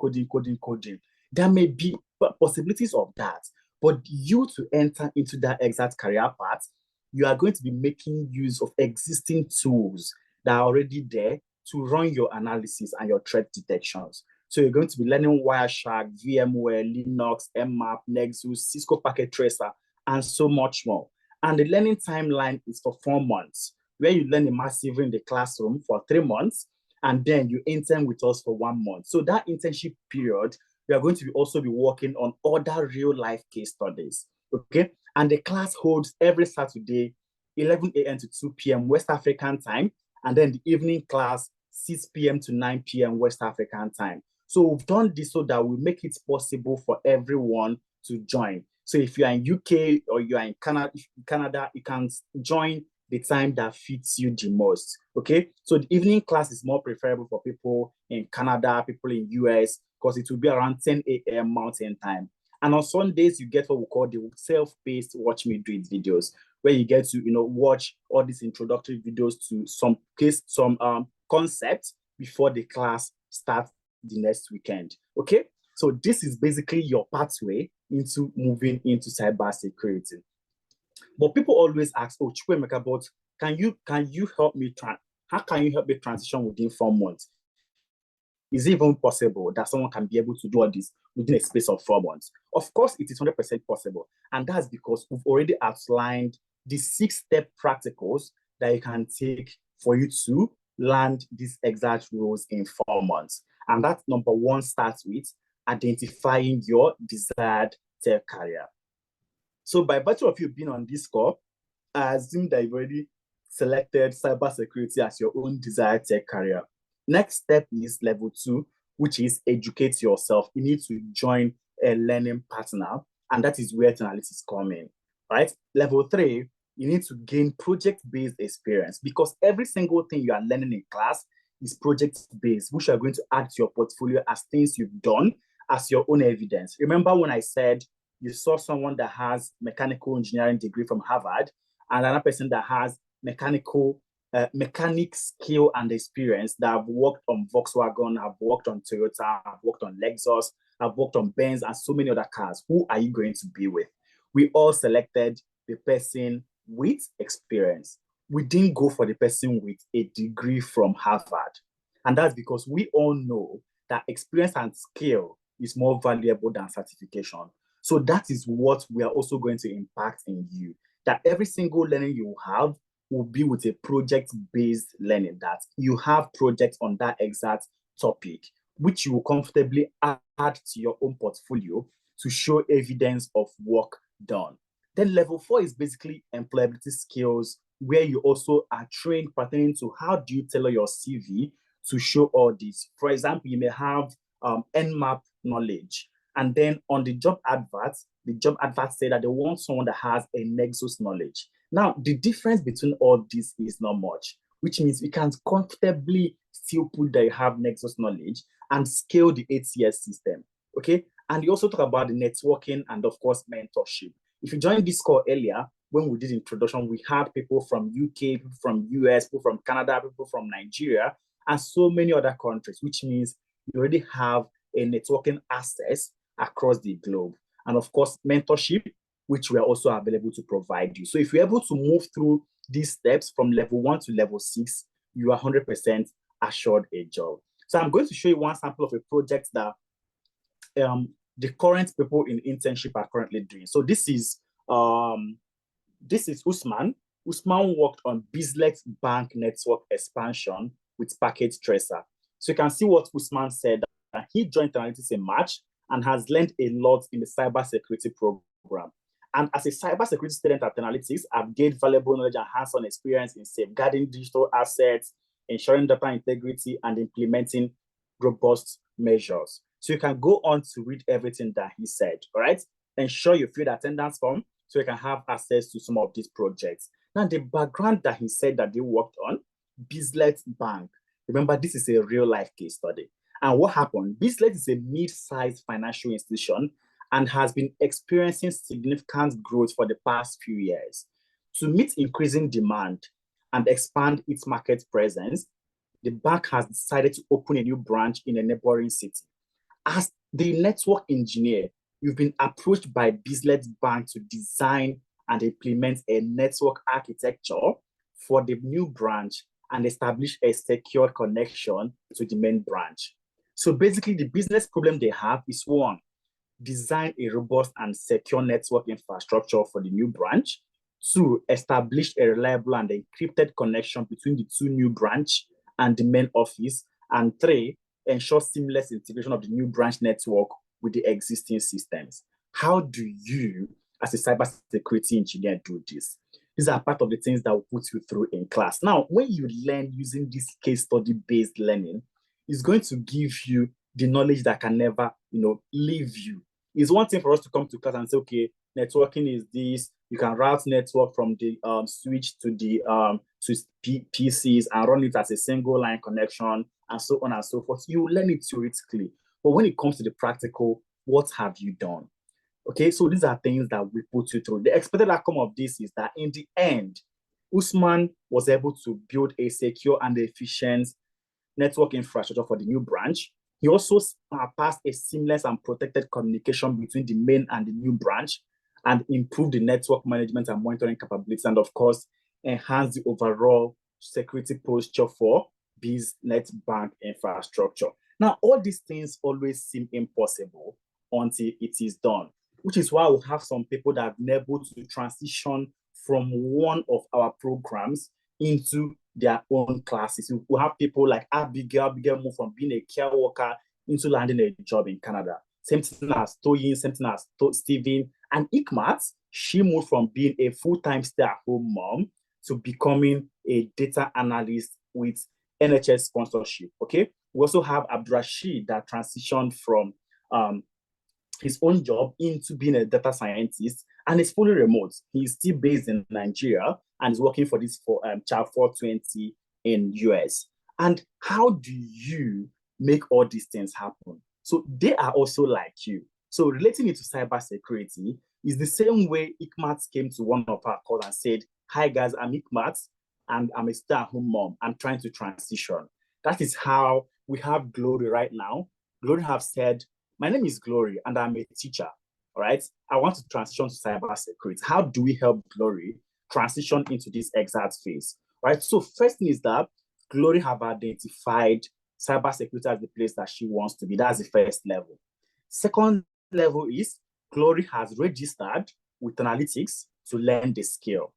There may be possibilities of that, but you to enter into that exact career path, you are going to be making use of existing tools that are already there to run your analysis and your threat detections. So you're going to be learning Wireshark, VMware, Linux, Nmap, Nexus, Cisco Packet Tracer, and so much more. And the learning timeline is for 4 months, where you learn immersively in the classroom for 3 months, and then you intern with us for 1 month. So that internship period, we are going to also be working on other real-life case studies, okay? And the class holds every Saturday, 11 a.m. to 2 p.m. West African time, and then the evening class, 6 p.m. to 9 p.m. West African time. So we've done this so that we make it possible for everyone to join. So if you are in UK or you are in Canada, you can join the time that fits you the most, okay? So the evening class is more preferable for people in Canada, people in US, because it will be around 10 a.m. Mountain time. And on Sundays, you get what we call the self-paced watch me do it videos, where you get to, watch all these introductory videos to some concepts before the class starts the next weekend, okay? So this is basically your pathway into moving into cybersecurity. But people always ask, oh, Chukwemeka, but can you help me how can you help me transition within 4 months? Is it even possible that someone can be able to do all this within a space of 4 months? Of course, it is 100% possible. And that's because we've already outlined the 6-step practicals that you can take for you to land these exact roles in 4 months. And that number 1 starts with identifying your desired tech career. So by virtue of you being on this call, I assume that you've already selected cybersecurity as your own desired tech career. Next step is level 2, which is educate yourself. You need to join a learning partner, and that is where analytics come in, right? Level 3, you need to gain project-based experience, because every single thing you are learning in class is project-based, which you are going to add to your portfolio as things you've done as your own evidence. Remember when I said you saw someone that has mechanical engineering degree from Harvard and another person that has mechanic skill and experience, that have worked on Volkswagen, have worked on Toyota, have worked on Lexus, have worked on Benz and so many other cars. Who are you going to be with? We all selected the person with experience. We didn't go for the person with a degree from Harvard. And that's because we all know that experience and skill is more valuable than certification. So that is what we are also going to impact in you, that every single learning you have will be with a project-based learning, that you have projects on that exact topic, which you will comfortably add to your own portfolio to show evidence of work done. Then level 4 is basically employability skills, where you also are trained pertaining to how do you tailor your CV to show all this. For example, you may have NMAP knowledge, and then on the job adverts say that they want someone that has a Nexus knowledge. Now, the difference between all this is not much, which means you can comfortably still put that you have Nexus knowledge and scale the ATS system, okay? And you also talk about the networking and, of course, mentorship. If you joined this call earlier, when we did introduction, we had people from UK, people from US, people from Canada, people from Nigeria, and so many other countries, which means you already have a networking access across the globe. And of course, mentorship, which we are also available to provide you. So if you're able to move through these steps from level 1 to level 6, you are 100% assured a job. So I'm going to show you one sample of a project that the current people in internship are currently doing. So this is Usman. Usman worked on Bizlet Bank network expansion with Packet Tracer. So you can see what Usman said, that he joined analytics in March and has learned a lot in the cybersecurity program. And as a cybersecurity student at analytics, I've gained valuable knowledge and hands-on experience in safeguarding digital assets, ensuring data integrity, and implementing robust measures. So you can go on to read everything that he said, all right? Ensure you fill the attendance form so you can have access to some of these projects. Now, the background that he said that they worked on, Bizlet Bank. Remember, this is a real-life case study. And what happened? Bizlet is a mid-sized financial institution and has been experiencing significant growth for the past few years. To meet increasing demand and expand its market presence, the bank has decided to open a new branch in a neighboring city. As the network engineer, you've been approached by Bizlet Bank to design and implement a network architecture for the new branch and establish a secure connection to the main branch. So basically, the business problem they have is, one, design a robust and secure network infrastructure for the new branch. 2, establish a reliable and encrypted connection between the two new branch and the main office. And 3, ensure seamless integration of the new branch network with the existing systems. How do you, as a cybersecurity engineer, do this? These are part of the things that will put you through in class. Now, when you learn using this case study-based learning, it's going to give you the knowledge that can never, leave you. It's one thing for us to come to class and say, okay, networking is this. You can route network from the switch to the PCs and run it as a single line connection and so on and so forth. You learn it theoretically. But when it comes to the practical, what have you done? Okay, so these are things that we put you through. The expected outcome of this is that in the end, Usman was able to build a secure and efficient network infrastructure for the new branch. He also passed a seamless and protected communication between the main and the new branch and improved the network management and monitoring capabilities, and of course, enhance the overall security posture for Bizlet Bank infrastructure. Now, all these things always seem impossible until it is done, which is why we have some people that have been able to transition from one of our programs into their own classes. We have people like Abigail moved from being a care worker into landing a job in Canada. Same thing as Toyin, same thing as Stephen. And Ikmat, she moved from being a full-time stay-at-home mom to becoming a data analyst with NHS sponsorship, okay? We also have Abdurrashid that transitioned from his own job into being a data scientist, and is fully remote. He's still based in Nigeria and is working for this for Child 420 in US. And how do you make all these things happen? So they are also like you. So relating it to cybersecurity is the same way Ikmat came to one of our calls and said, "Hi guys, I'm Ikmat and I'm a stay-at-home mom. I'm trying to transition." That is how we have Glory right now. Glory have said, "My name is Glory and I'm a teacher. All right. I want to transition to cybersecurity. How do we help Glory transition into this exact phase?" Right. So first thing is that Glory have identified cybersecurity as the place that she wants to be. That's the first level. Second level is Glory has registered with analytics to learn the skill.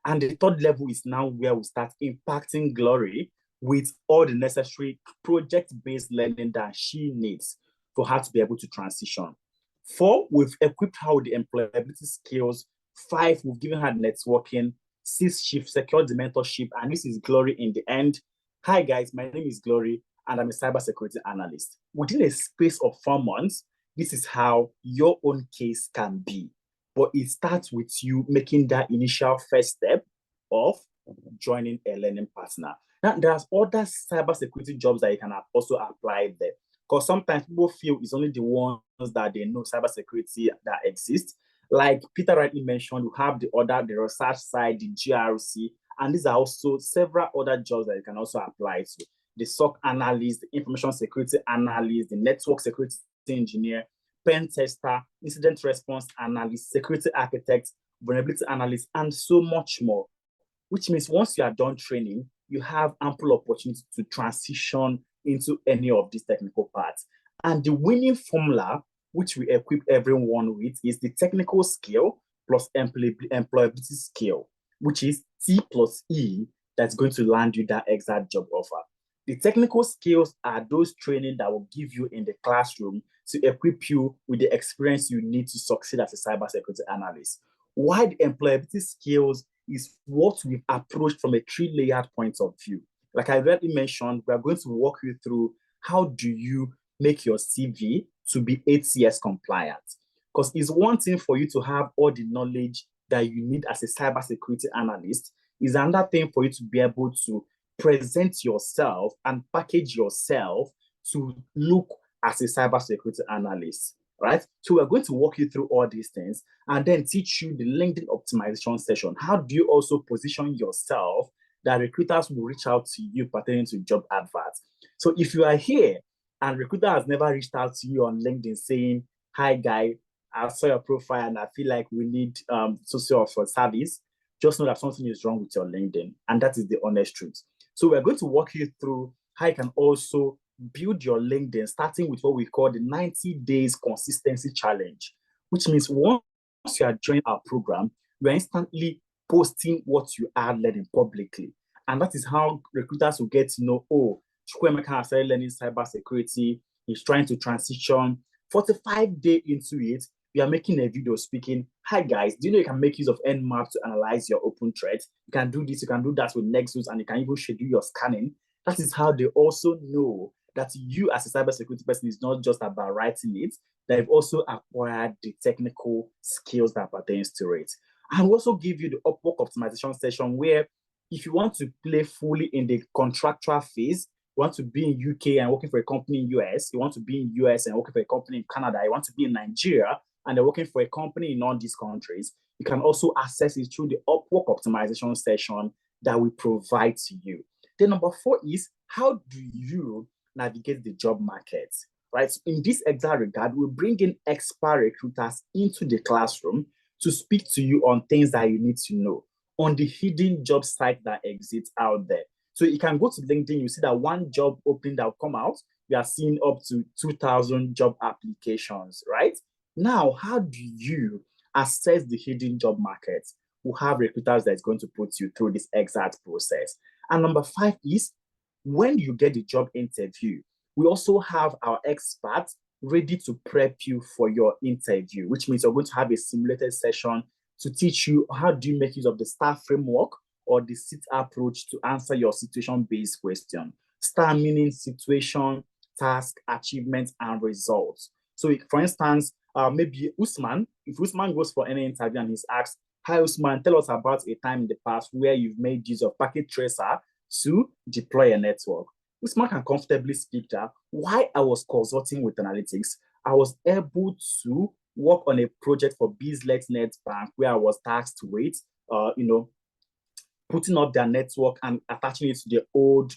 And the third level is now where we start impacting Glory with all the necessary project-based learning that she needs for her to be able to transition. 4, we've equipped her with the employability skills. 5, we've given her networking. 6, she's secured the mentorship. And this is Glory in the end. "Hi guys, my name is Glory and I'm a cybersecurity analyst." Within a space of 4 months, this is how your own case can be. But it starts with you making that initial first step of joining a learning partner. Now, there's other cybersecurity jobs that you can also apply there. Because sometimes people feel it's only the ones that they know cybersecurity that exist. Like Peter rightly mentioned, you have the research side, the GRC, and these are also several other jobs that you can also apply to. The SOC analyst, the information security analyst, the network security engineer, pen tester, incident response analyst, security architect, vulnerability analyst, and so much more. Which means once you are done training, you have ample opportunity to transition into any of these technical parts. And the winning formula, which we equip everyone with, is the technical skill plus employability skill, which is T plus E that's going to land you that exact job offer. The technical skills are those training that will give you in the classroom to equip you with the experience you need to succeed as a cybersecurity analyst. While the employability skills is what we've approached from a 3-layered point of view. Like I already mentioned, we are going to walk you through how do you make your CV to be ATS compliant. Because it's one thing for you to have all the knowledge that you need as a cybersecurity analyst. It's another thing for you to be able to present yourself and package yourself to look as a cybersecurity analyst, right? So we're going to walk you through all these things and then teach you the LinkedIn optimization session. How do you also position yourself that recruiters will reach out to you pertaining to job adverts? So if you are here and recruiter has never reached out to you on LinkedIn saying, "Hi guy, I saw your profile and I feel like we need social for service," just know that something is wrong with your LinkedIn. And that is the honest truth. So we're going to walk you through how you can also build your LinkedIn, starting with what we call the 90 days consistency challenge, which means once you are joining our program, you are instantly posting what you are learning publicly. And that is how recruiters will get to know, "Oh, Chukwemeka has started learning cybersecurity. He's trying to transition." 45 days into it, we are making a video speaking, "Hi guys, do you know you can make use of Nmap to analyze your open threats? You can do this, you can do that with Nexus, and you can even schedule your scanning." That is how they also know that you as a cybersecurity person is not just about writing it, that you've also acquired the technical skills that pertains to it. And we also give you the Upwork optimization session where if you want to play fully in the contractual phase, you want to be in UK and working for a company in US, you want to be in US and working for a company in Canada, you want to be in Nigeria and they're working for a company in all these countries, you can also access it through the Upwork optimization session that we provide to you. Then number 4 is, how do you navigate the job market, right? So in this exact regard, we bring in expert recruiters into the classroom to speak to you on things that you need to know, on the hidden job site that exists out there. So you can go to LinkedIn, you see that one job opening that will come out, we are seeing up to 2,000 job applications, right? Now, how do you assess the hidden job market? We have recruiters that is going to put you through this exact process. And number 5 is, when you get the job interview, we also have our experts ready to prep you for your interview, which means you're going to have a simulated session to teach you how do you make use of the STAR framework or the SIT approach to answer your situation-based question. Star meaning situation, task, achievements, and results. So for instance, maybe Usman, if Usman goes for any interview and he's asked, hi Usman, tell us about a time in the past where you've made use of packet tracer to deploy a network. Usman can comfortably speak that while I was consulting with analytics, I was able to work on a project for BizLetNet Bank where I was tasked with, putting up their network and attaching it to the old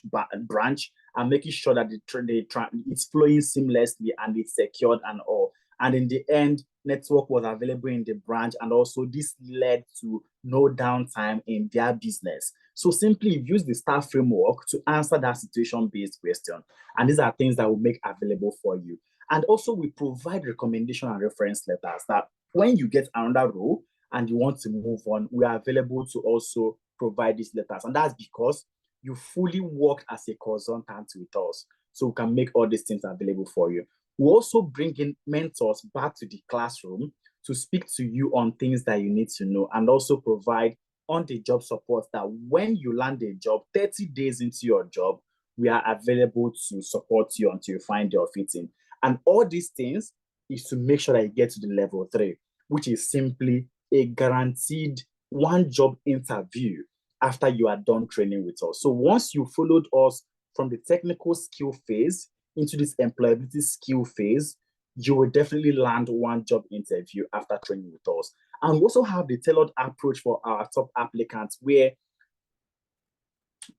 branch and making sure that it's flowing seamlessly and it's secured and all. And in the end, network was available in the branch, and also this led to no downtime in their business. So simply use the STAR framework to answer that situation-based question. And these are things that will make available for you. And also we provide recommendation and reference letters that when you get another role and you want to move on, we are available to also provide these letters. And that's because you fully worked as a consultant with us. So we can make all these things available for you. We also bring in mentors back to the classroom to speak to you on things that you need to know, and also provide on-the-job support that when you land a job, 30 days into your job, we are available to support you until you find your fitting. And all these things is to make sure that you get to the level 3, which is simply a guaranteed one job interview after you are done training with us. So once you followed us from the technical skill phase into this employability skill phase, you will definitely land one job interview after training with us. And we also have the tailored approach for our top applicants, where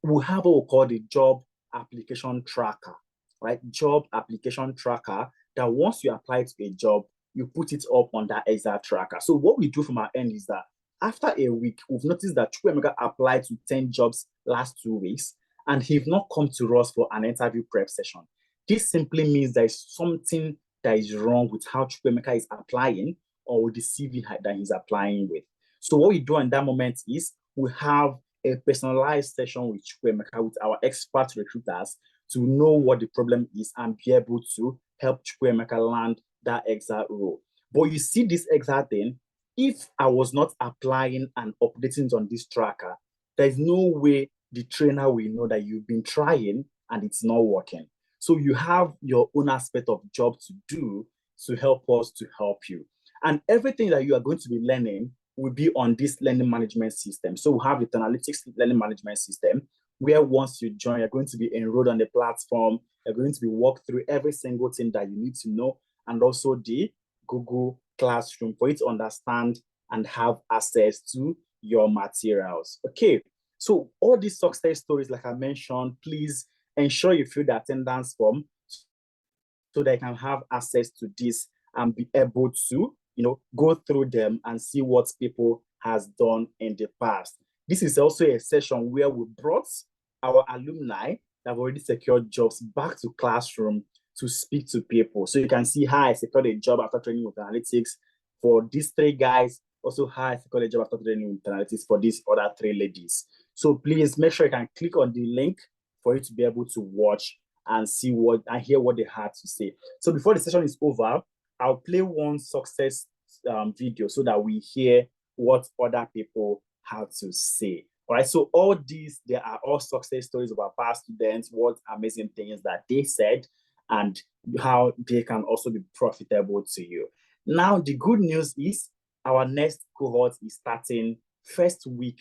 we have what we call the job application tracker, right? Job application tracker that once you apply to a job, you put it up on that exact tracker. So what we do from our end is that after a week, we've noticed that Chukwemeka applied to 10 jobs last 2 weeks, and he's not come to us for an interview prep session. This simply means there's something that is wrong with how Chukwemeka is applying or with the CV that he's applying with. So what we do in that moment is we have a personalized session with Chukwemeka, with our expert recruiters, to know what the problem is and be able to help Chukwemeka land that exact role. But you see this exact thing, if I was not applying and updating on this tracker, there's no way the trainer will know that you've been trying and it's not working. So you have your own aspect of job to do to help us to help you. And everything that you are going to be learning will be on this learning management system. So we have the analytics learning management system, where once you join, you're going to be enrolled on the platform. You're going to be walked through every single thing that you need to know, and also the Google Classroom for you to understand and have access to your materials. Okay, so all these success stories, like I mentioned, please ensure you fill the attendance form so they can have access to this and be able to, go through them and see what people has done in the past. This is also a session where we brought our alumni that have already secured jobs back to classroom to speak to people. So you can see how I secured a job after training with analytics for these 3 guys, also how I secured a job after training with analytics for these other 3 ladies. So please make sure you can click on the link for you to be able to watch and see what and hear what they had to say. So before the session is over, I'll play one success video so that we hear what other people have to say. All right, so all these, they are all success stories of our past students, what amazing things that they said, and how they can also be profitable to you. Now, the good news is our next cohort is starting first week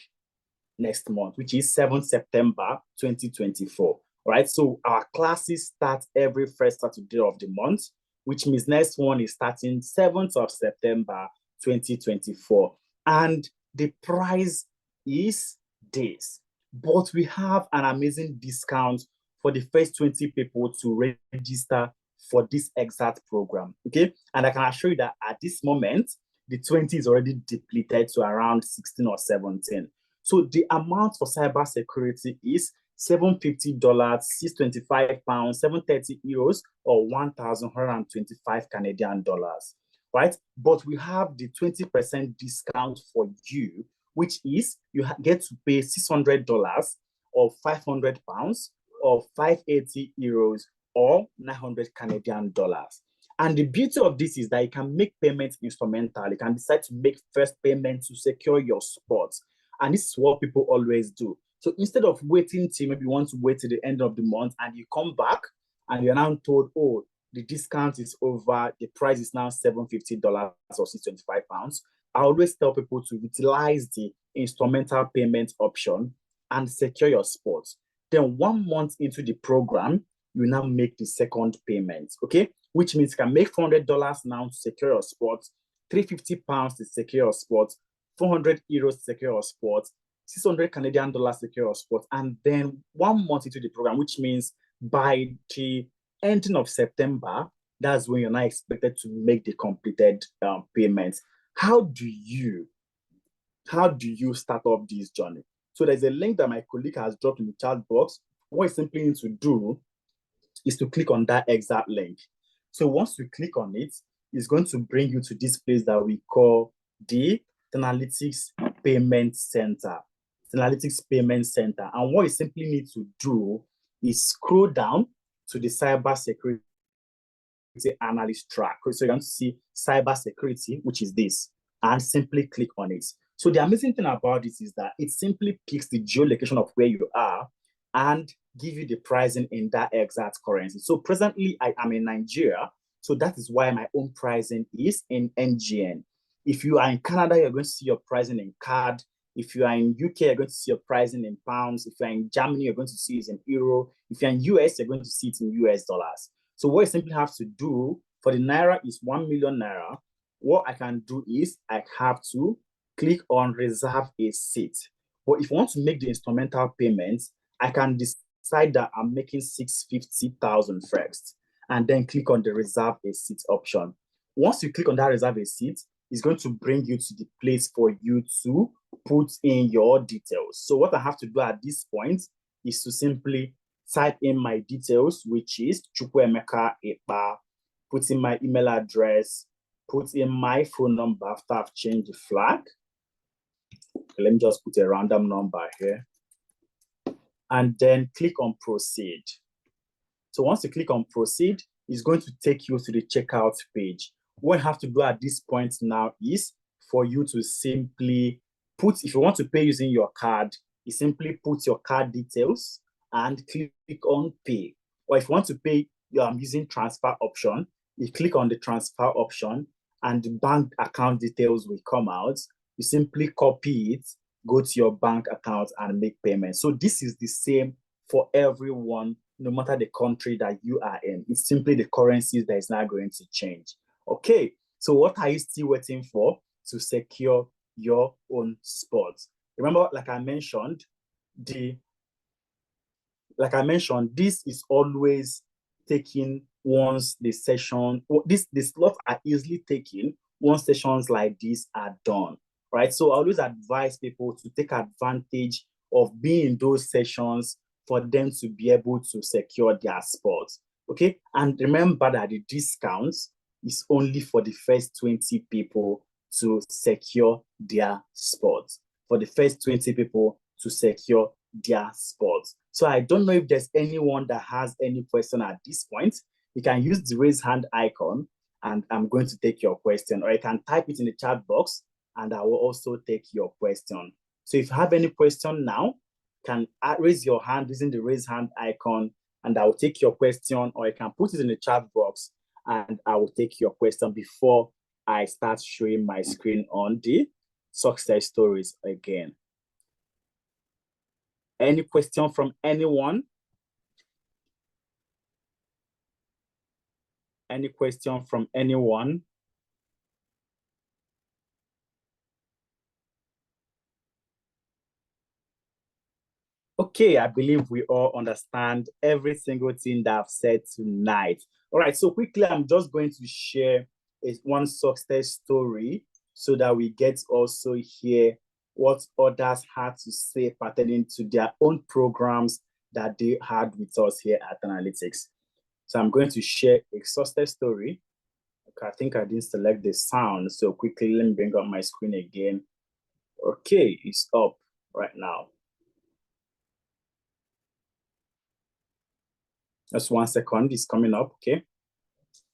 next month, which is 7th September 2024. All right, so our classes start every first Saturday of the month, which means next one is starting 7th of September 2024. And the price is this, but we have an amazing discount for the first 20 people to register for this exact program, okay? And I can assure you that at this moment, the 20 is already depleted to around 16 or 17. So the amount for cybersecurity is $750, £625, €730, or 1,125 Canadian dollars, right? But we have the 20% discount for you, which is you get to pay $600 or £500 or 580 euros or 900 Canadian dollars. And the beauty of this is that you can make payments instrumental. You can decide to make first payment to secure your spot. And this is what people always do. So instead of waiting till maybe you want to wait till the end of the month and you come back and you're now told, oh, the discount is over, the price is now $750 or £625. I always tell people to utilize the instrumental payment option and secure your spot. Then 1 month into the program, you now make the second payment, okay? Which means you can make $400 now to secure your spot, £350 to secure your spot, €400 to secure your spot, 600 Canadian dollars secure your spot, and then 1 month into the program, which means by the ending of September, that's when you're now expected to make the completed payments. How do you start off this journey? So there's a link that my colleague has dropped in the chat box. What you simply need to do is to click on that exact link. So once you click on it, it's going to bring you to this place that we call the Analytics Payment Center. Analytics Payment Center. And what you simply need to do is scroll down to the Cybersecurity Analyst track. So you're going to see Cybersecurity, which is this, and simply click on it. So the amazing thing about this is that it simply picks the geolocation of where you are and give you the pricing in that exact currency. So presently I am in Nigeria, so that is why my own pricing is in NGN. If you are in Canada, you're going to see your pricing in CAD. If you are in UK, you're going to see your pricing in pounds. If you're in Germany, you're going to see it in euro. If you're in US, you're going to see it in US dollars. So what you simply have to do for the Naira is 1 million Naira. What I can do is I have to click on reserve a seat. But if you want to make the instrumental payments, I can decide that I'm making 650,000 first and then click on the reserve a seat option. Once you click on that reserve a seat, it's going to bring you to the place for you to put in your details. So what I have to do at this point is to simply type in my details, which is Chukwuemeka Ekpa, put in my email address, put in my phone number after I've changed the flag. Okay, let me just put a random number here. And then click on proceed. So once you click on proceed, it's going to take you to the checkout page. What you have to do at this point now is for you to simply put, if you want to pay using your card, you simply put your card details and click on pay. Or if you want to pay using transfer option, you click on the transfer option and the bank account details will come out. You simply copy it, go to your bank account and make payments. So this is the same for everyone, no matter the country that you are in. It's simply the currencies that is not going to change. Okay, so what are you still waiting for to secure your own spot? Remember, like I mentioned, this is always taken once the session, the slots are easily taken once sessions like this are done, right? So I always advise people to take advantage of being in those sessions for them to be able to secure their spots, okay? And remember that the discounts is only for the first 20 people to secure their spots. For the first 20 people to secure their spots. So I don't know if there's anyone that has any question at this point. You can use the raise hand icon and I'm going to take your question, or you can type it in the chat box and I will also take your question. So if you have any question now, can raise your hand using the raise hand icon and I will take your question, or you can put it in the chat box and I will take your question before I start showing my screen on the success stories again. Any question from anyone? Any question from anyone? Okay, I believe we all understand every single thing that I've said tonight. All right, so quickly, I'm just going to share one success story so that we get also hear what others had to say pertaining to their own programs that they had with us here at Analytics. So I'm going to share a success story. Okay, I think I didn't select the sound, so quickly, let me bring up my screen again. Okay, it's up right now. Just 1 second, it's coming up, okay?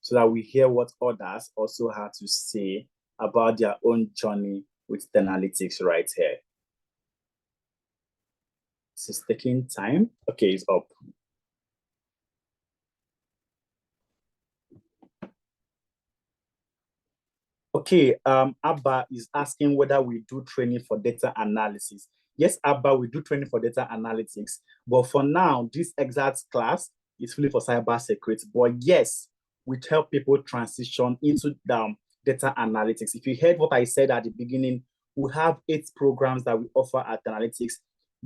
So that we hear what others also had to say about their own journey with the analytics right here. This is taking time. Okay, it's up. Okay, Abba is asking whether we do training for data analysis. Yes, Abba, we do training for data analytics, but for now, this exact class is fully for cybersecurity. But yes, we help people transition into data analytics. If you heard what I said at the beginning, we have 8 programs that we offer at analytics: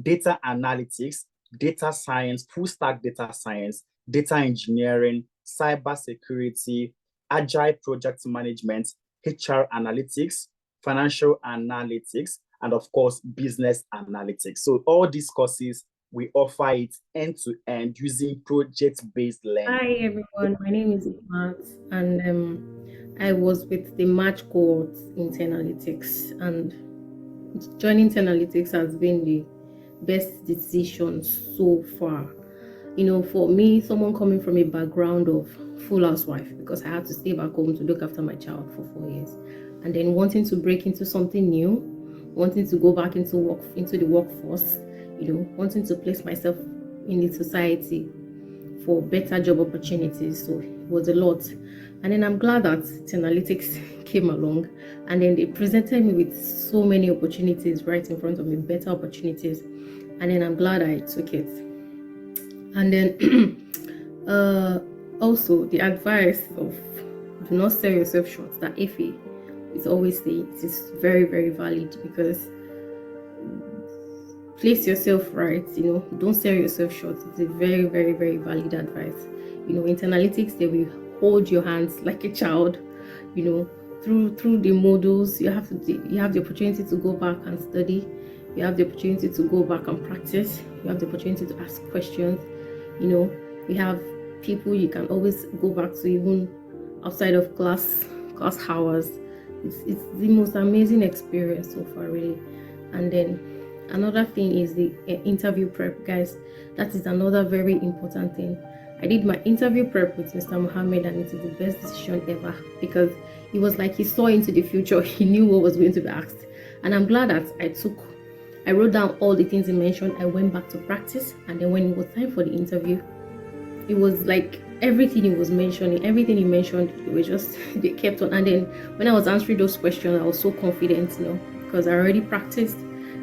data analytics, data science, full stack data science, data engineering, cybersecurity, agile project management, HR analytics, financial analytics, and of course, business analytics. So all these courses, we offer it end to end using project-based learning. Hi everyone, my name is Matt, and I was with the March cohort in 10 Analytics, and joining 10 Analytics has been the best decision so far. You know, for me, someone coming from a background of full housewife, because I had to stay back home to look after my child for 4 years, and then wanting to break into something new, wanting to go back into the workforce, you know, wanting to place myself in the society for better job opportunities. So it was a lot. And then I'm glad that Analytics came along, and then they presented me with so many opportunities right in front of me, better opportunities. And then I'm glad I took it. And then also the advice of do not sell yourself short, that Effie is always saying, it is very, very valid, because place yourself right, you know, don't sell yourself short. It's a very, very, very valid advice. You know, in analytics, they will hold your hands like a child, you know, through the modules. You have the opportunity to go back and study. You have the opportunity to go back and practice. You have the opportunity to ask questions. You know, you have people you can always go back to, even outside of class hours. It's the most amazing experience so far, really. And then another thing is the interview prep, guys. That is another very important thing. I did my interview prep with Mr. Mohammed, and it is the best decision ever, because it was like he saw into the future. He knew what was going to be asked, and I'm glad that I wrote down all the things he mentioned. I went back to practice, and then when it was time for the interview, it was like everything he was mentioning, everything he mentioned, it was just they kept on. And then when I was answering those questions, I was so confident, you know, because I already practiced.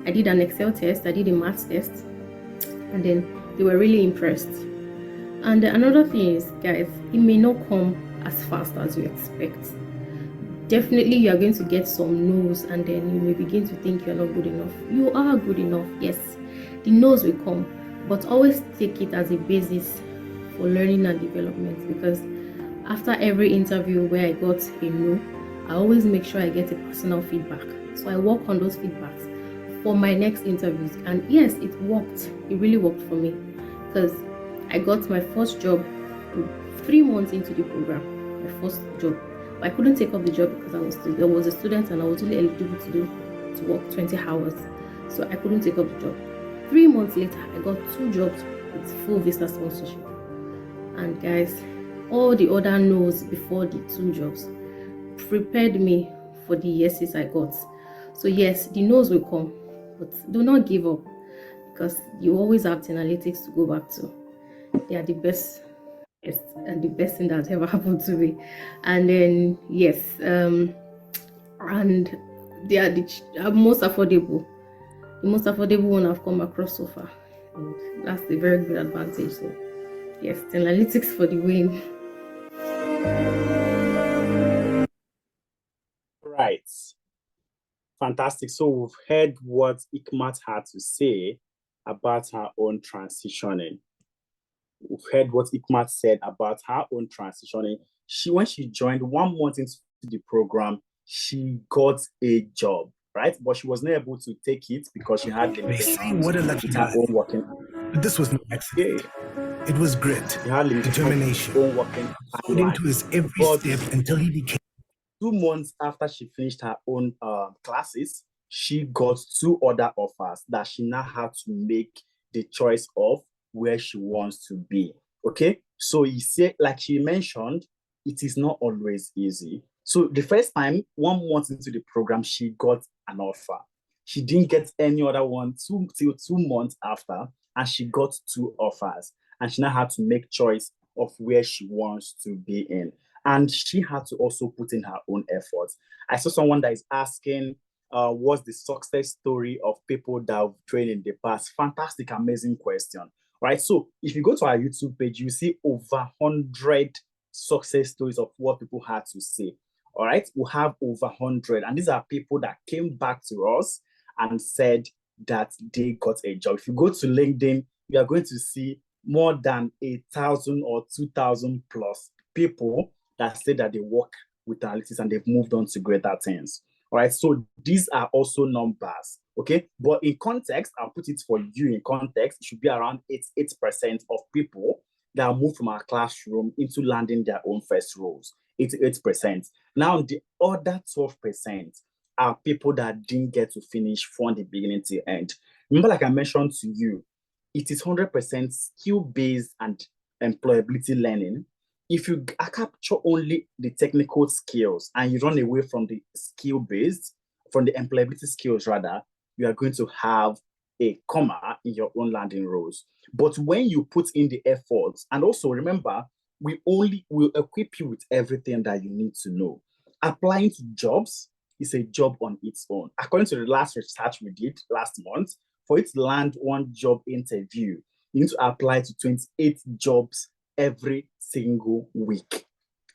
I did an Excel test, I did a maths test, and then they were really impressed. And another thing is, guys, it may not come as fast as you expect. Definitely, you are going to get some no's, and then you may begin to think you're not good enough. You are good enough, yes. The no's will come, but always take it as a basis for learning and development, because after every interview where I got a no, I always make sure I get a personal feedback. So I work on those feedbacks for my next interviews. And yes, it worked. It really worked for me, because I got my first job 3 months into the program, my first job. But I couldn't take up the job because I was a student, and I was only eligible to work 20 hours. So I couldn't take up the job. 3 months later, I got 2 jobs with full visa sponsorship. And guys, all the other no's before the 2 jobs prepared me for the yeses I got. So yes, the no's will come, but do not give up, because you always have analytics to go back to. They are the best, and the best thing that's ever happened to me. And then yes, and they are the most affordable one I've come across so far, and that's a very good advantage. So yes, analytics for the win. Right. Fantastic. So we've heard what Ikmat had to say about her own transitioning. We've heard what Ikmat said about her own transitioning. When she joined 1 month into the program, she got a job, right? But she was not able to take it because she had limitations with her own working. But this was no accident. It was grit, determination, own working put into his every step until he became. 2 months after she finished her own classes, she got 2 other offers that she now had to make the choice of where she wants to be. Okay, so you see, like she mentioned, it is not always easy. So the first time, 1 month into the program, she got an offer. She didn't get any other one till 2 months after. and she got 2 offers, and she now had to make choice of where she wants to be in. And she had to also put in her own efforts. I saw someone that is asking, what's the success story of people that have trained in the past? Fantastic, amazing question, right? So if you go to our YouTube page, you see over 100 success stories of what people had to say. All right, we have over 100, and these are people that came back to us and said that they got a job. If you go to LinkedIn, you are going to see more than 1,000 or 2,000 plus people that say that they work with analytics and they've moved on to greater things. All right, so these are also numbers, okay? But in context, I'll put it for you in context, it should be around 88% of people that are moved from our classroom into landing their own first roles. 88%. Now, the other 12% are people that didn't get to finish from the beginning to end. Remember, like I mentioned to you, it is 100% skill-based and employability learning. If you capture only the technical skills and you run away from the skill-based, from the employability skills rather, you are going to have a comma in your own landing roles. But when you put in the efforts, and also remember, we only will equip you with everything that you need to know. Applying to jobs is a job on its own. According to the last research we did last month, for it to land one job interview, you need to apply to 28 jobs every single week.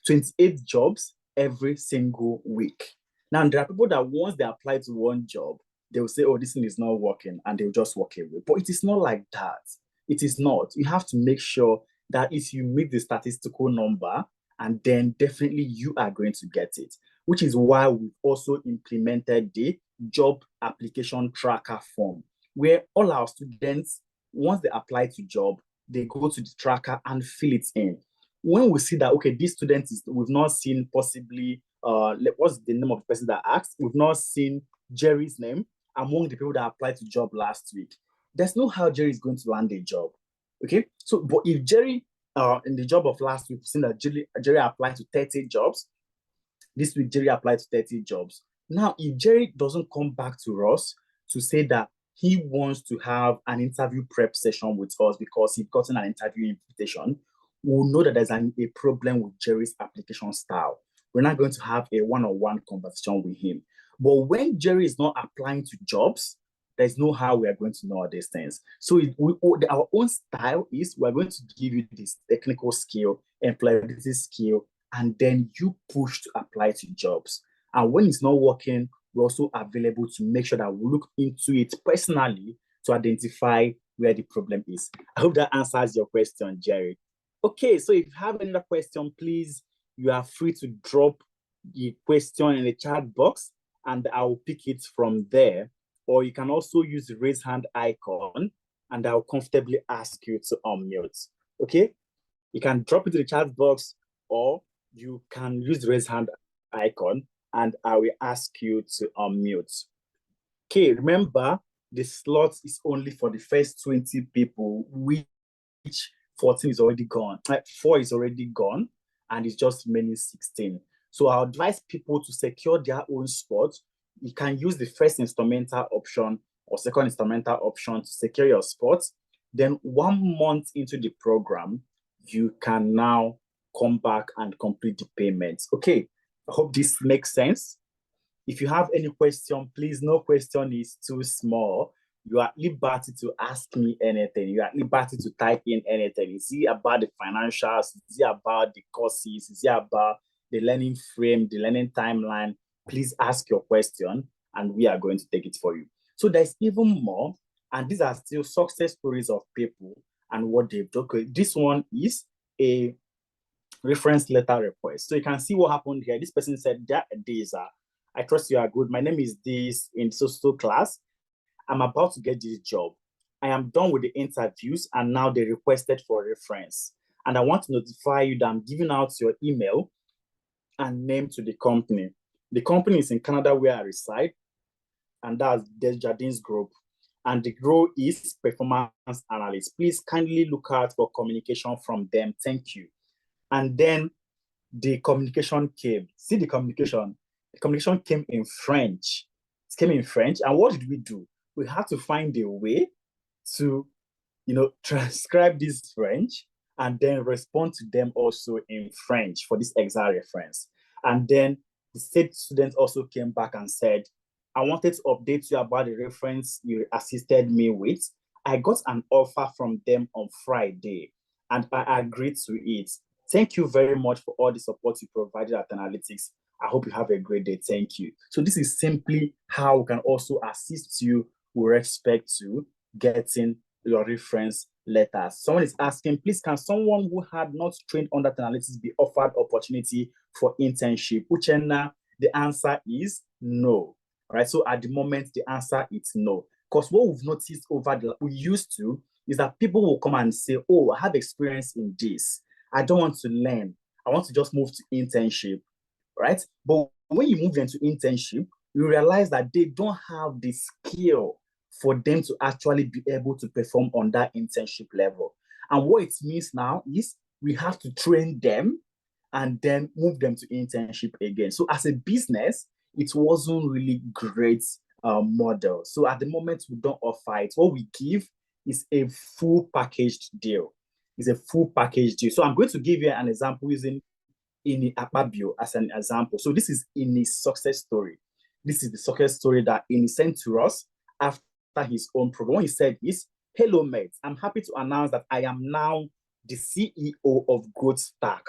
28 jobs every single week. Now, there are people that once they apply to one job, they will say, oh, this thing is not working, and they'll just walk away. But it is not like that. It is not. You have to make sure that if you meet the statistical number, and then definitely you are going to get it, which is why we've also implemented the job application tracker form, where all our students, once they apply to job, they go to the tracker and fill it in. When we see that, okay, this student is, we've not seen possibly, what's the name of the person that asked? We've not seen Jerry's name among the people that applied to job last week. There's no how Jerry is going to land a job, okay? So, but if Jerry, in the job of last week, we've seen that Jerry applied to 30 jobs. This week, Jerry applied to 30 jobs. Now, if Jerry doesn't come back to us to say that he wants to have an interview prep session with us because he's gotten an interview invitation, we'll know that there's a problem with Jerry's application style. We're not going to have a one-on-one conversation with him. But when Jerry is not applying to jobs, there's no how we are going to know all these things. So our own style is we're going to give you this technical skill, employability skill, and then you push to apply to jobs. And when it's not working, we're also available to make sure that we look into it personally to identify where the problem is. I hope that answers your question, Jerry. Okay, so if you have another question, please, you are free to drop the question in the chat box and I'll pick it from there. Or you can also use the raise hand icon and I'll comfortably ask you to unmute. Okay? You can drop it to the chat box or you can use the raise hand icon and I will ask you to unmute. Okay, remember the slot is only for the first 20 people, which 14 is already gone. 4 is already gone and it's just remaining 16. So I advise people to secure their own spot. You can use the first instrumental option or second instrumental option to secure your spot. Then 1 month into the program, you can now come back and complete the payments. Okay, I hope this makes sense. If you have any question, please, no question is too small. You are at liberty to ask me anything. You are at liberty to type in anything. Is it about the financials? Is it about the courses? Is it about the learning frame, the learning timeline? Please ask your question and we are going to take it for you. So there's even more, and these are still success stories of people and what they've done. Okay, this one is a reference letter request. So you can see what happened here. This person said, "This, I trust you are good. My name is this in so class. I'm about to get this job. I am done with the interviews and now they requested for reference. And I want to notify you that I'm giving out your email and name to the company. The company is in Canada where I reside, and that's Desjardins Group. And the role is performance analyst. Please kindly look out for communication from them. Thank you." And then the communication came. See the communication. The communication came in French. It came in French. And what did we do? We had to find a way to transcribe this French and then respond to them also in French for this exact reference. And then the said student also came back and said, I wanted to update you about the reference you assisted me with. I got an offer from them on Friday and I agreed to it. Thank you very much for all the support you provided at Analytics. I hope you have a great day. Thank you. So this is simply how we can also assist you with respect to getting your reference letters. Someone is asking, please, can someone who had not trained under Analytics be offered opportunity for internship? Uchenna, the answer is no. Right? So at the moment, the answer is no. Because what we've noticed we used to, is that people will come and say, oh, I have experience in this. I don't want to learn. I want to just move to internship, right? But when you move into internship, you realize that they don't have the skill for them to actually be able to perform on that internship level. And what it means now is we have to train them and then move them to internship again. So as a business, it wasn't really great model. So at the moment, we don't offer it. What we give is a full packaged deal. It's a full package deal. So I'm going to give you an example using Ini Akpabio as an example. So this is Ini's success story. This is the success story that Ini sent to us after his own program. What he said is, hello mates, I'm happy to announce that I am now the CEO of Growth Stack.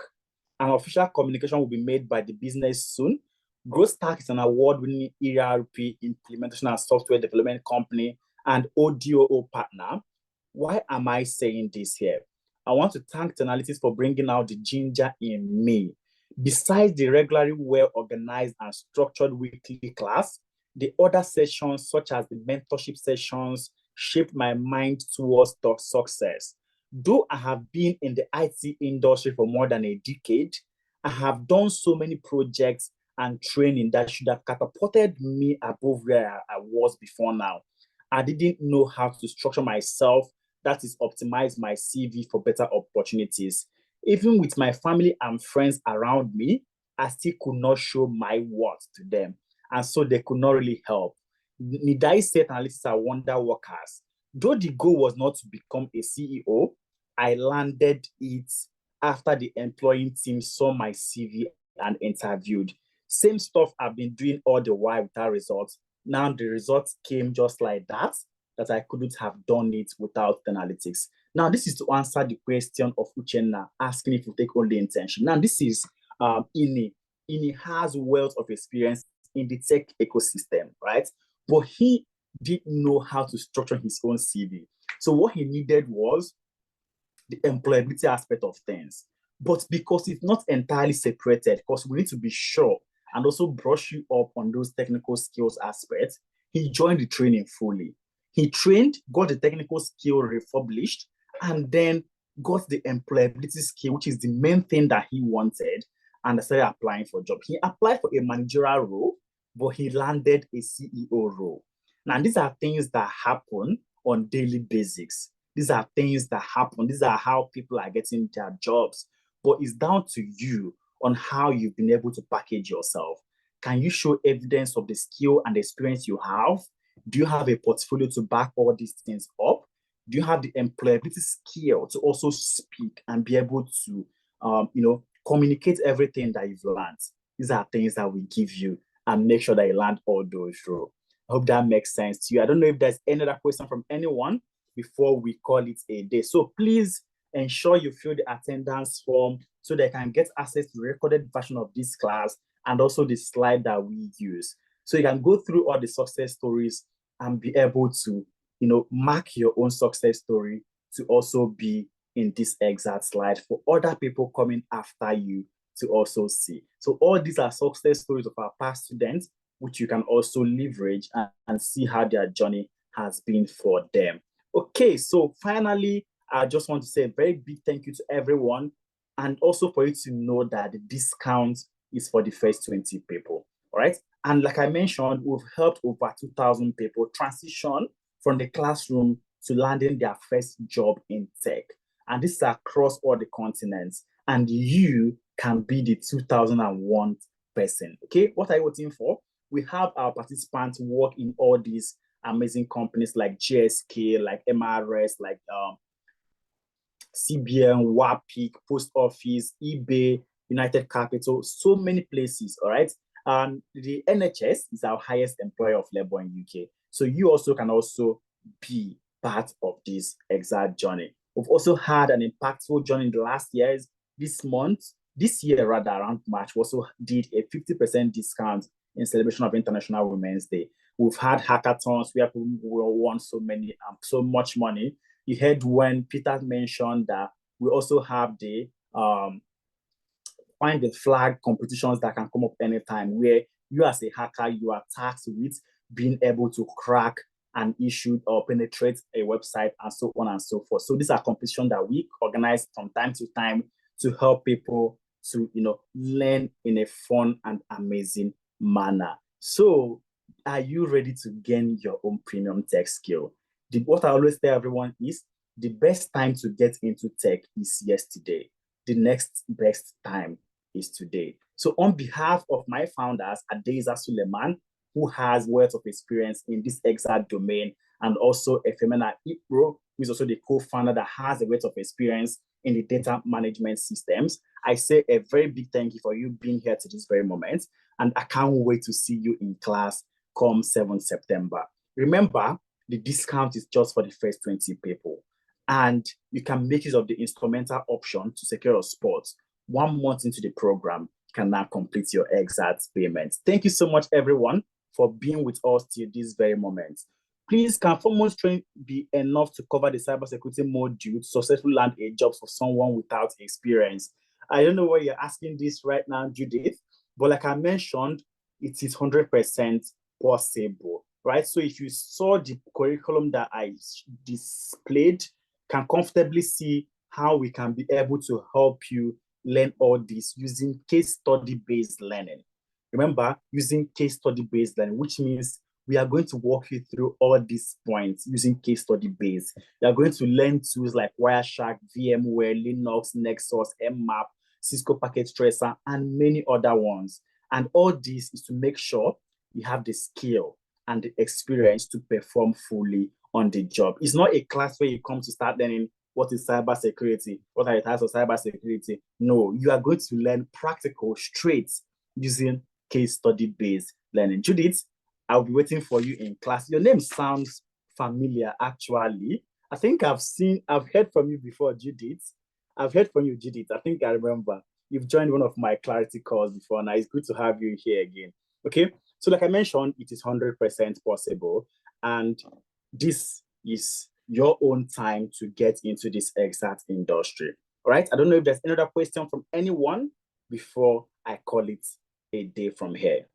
An official communication will be made by the business soon. Growth Stack is an award-winning ERP implementation and software development company and ODOO partner. Why am I saying this here? I want to thank Analytics for bringing out the ginger in me. Besides the regularly well-organized and structured weekly class, the other sessions, such as the mentorship sessions, shaped my mind towards success. Though I have been in the IT industry for more than a decade, I have done so many projects and training that should have catapulted me above where I was before now. I didn't know how to structure myself, that is, optimize my CV for better opportunities. Even with my family and friends around me, I still could not show my worth to them. And so they could not really help. Nidai said analysts are wonder workers. Though the goal was not to become a CEO, I landed it after the employing team saw my CV and interviewed. Same stuff I've been doing all the while without results. Now the results came just like that I couldn't have done it without Analytics. Now, this is to answer the question of Uchenna, asking if you take only internship. Now, this is Ini. Ini has wealth of experience in the tech ecosystem, right? But he didn't know how to structure his own CV. So what he needed was the employability aspect of things. But because it's not entirely separated, because we need to be sure and also brush you up on those technical skills aspects, he joined the training fully. He trained, got the technical skill republished, and then got the employability skill, which is the main thing that he wanted, and started applying for jobs. He applied for a managerial role, but he landed a CEO role. Now, these are things that happen on daily basis. These are things that happen. These are how people are getting their jobs. But it's down to you on how you've been able to package yourself. Can you show evidence of the skill and the experience you have? Do you have a portfolio to back all these things up? Do you have the employability skill to also speak and be able to, communicate everything that you've learned? These are things that we give you and make sure that you land all those through. I hope that makes sense to you. I don't know if there's any other question from anyone before we call it a day. So please ensure you fill the attendance form so they can get access to the recorded version of this class and also the slide that we use. So you can go through all the success stories and be able to, mark your own success story to also be in this exact slide for other people coming after you to also see. So all these are success stories of our past students, which you can also leverage and see how their journey has been for them. Okay, so finally, I just want to say a very big thank you to everyone, and also for you to know that the discount is for the first 20 people, all right? And like I mentioned, we've helped over 2,000 people transition from the classroom to landing their first job in tech. And this is across all the continents. And you can be the 2001 person, okay? What are you waiting for? We have our participants work in all these amazing companies like GSK, like MRS, like CBN, WAPIC, Post Office, eBay, United Capital, so many places, all right? And the NHS is our highest employer of labor in UK. So you also can also be part of this exact journey. We've also had an impactful journey in the last years. This year rather, around March, we also did a 50% discount in celebration of International Women's Day. We've had hackathons where people won so much money. You heard when Peter mentioned that we also have the find the flag competitions that can come up anytime, where you as a hacker, you are tasked with being able to crack an issue or penetrate a website and so on and so forth. So these are competitions that we organize from time to time to help people to learn in a fun and amazing manner. So are you ready to gain your own premium tech skill? What I always tell everyone is the best time to get into tech is yesterday. The next best time is today. So on behalf of my founders, Adeza Suleiman, who has words of experience in this exact domain, and also Efemena Ipro, who is also the co-founder that has a wealth of experience in the data management systems, I say a very big thank you for you being here to this very moment. And I can't wait to see you in class come 7th September. Remember, the discount is just for the first 20 people. And you can make use of the instrumental option to secure your spot. 1 month into the program, you can now complete your exact payment. Thank you so much, everyone, for being with us till this very moment. Please, can 4 months training be enough to cover the cybersecurity module to successfully land a job for someone without experience? I don't know why you're asking this right now, Judith, but like I mentioned, it is 100% possible, right? So if you saw the curriculum that I displayed, can comfortably see how we can be able to help you learn all this using case study-based learning. Remember, using case study-based learning, which means we are going to walk you through all these points using case study-based. You are going to learn tools like Wireshark, VMware, Linux, Nexus, Mmap, Cisco Packet Tracer, and many other ones. And all this is to make sure you have the skill and the experience to perform fully on the job. It's not a class where you come to start learning what is cybersecurity, what are the types of cybersecurity. No, you are going to learn practical straight using case study-based learning. Judith, I'll be waiting for you in class. Your name sounds familiar, actually. I think I've heard from you before, Judith. I've heard from you, Judith. I think I remember. You've joined one of my clarity calls before. Now it's good to have you here again. Okay, so like I mentioned, it is 100% possible. And this is your own time to get into this exact industry. All right, I don't know if there's another question from anyone before I call it a day from here.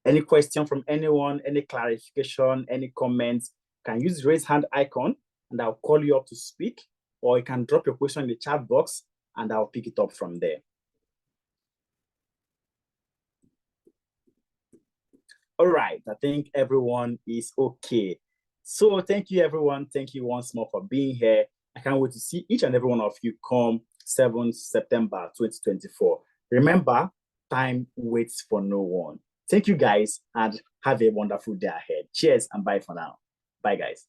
Any question from anyone, any clarification, any comments, can use the raise hand icon and I'll call you up to speak, or you can drop your question in the chat box and I'll pick it up from there. All right, I think everyone is okay. So thank you, everyone. Thank you once more for being here. I can't wait to see each and every one of you come 7th September 2024. Remember, time waits for no one. Thank you, guys, and have a wonderful day ahead. Cheers and bye for now. Bye, guys.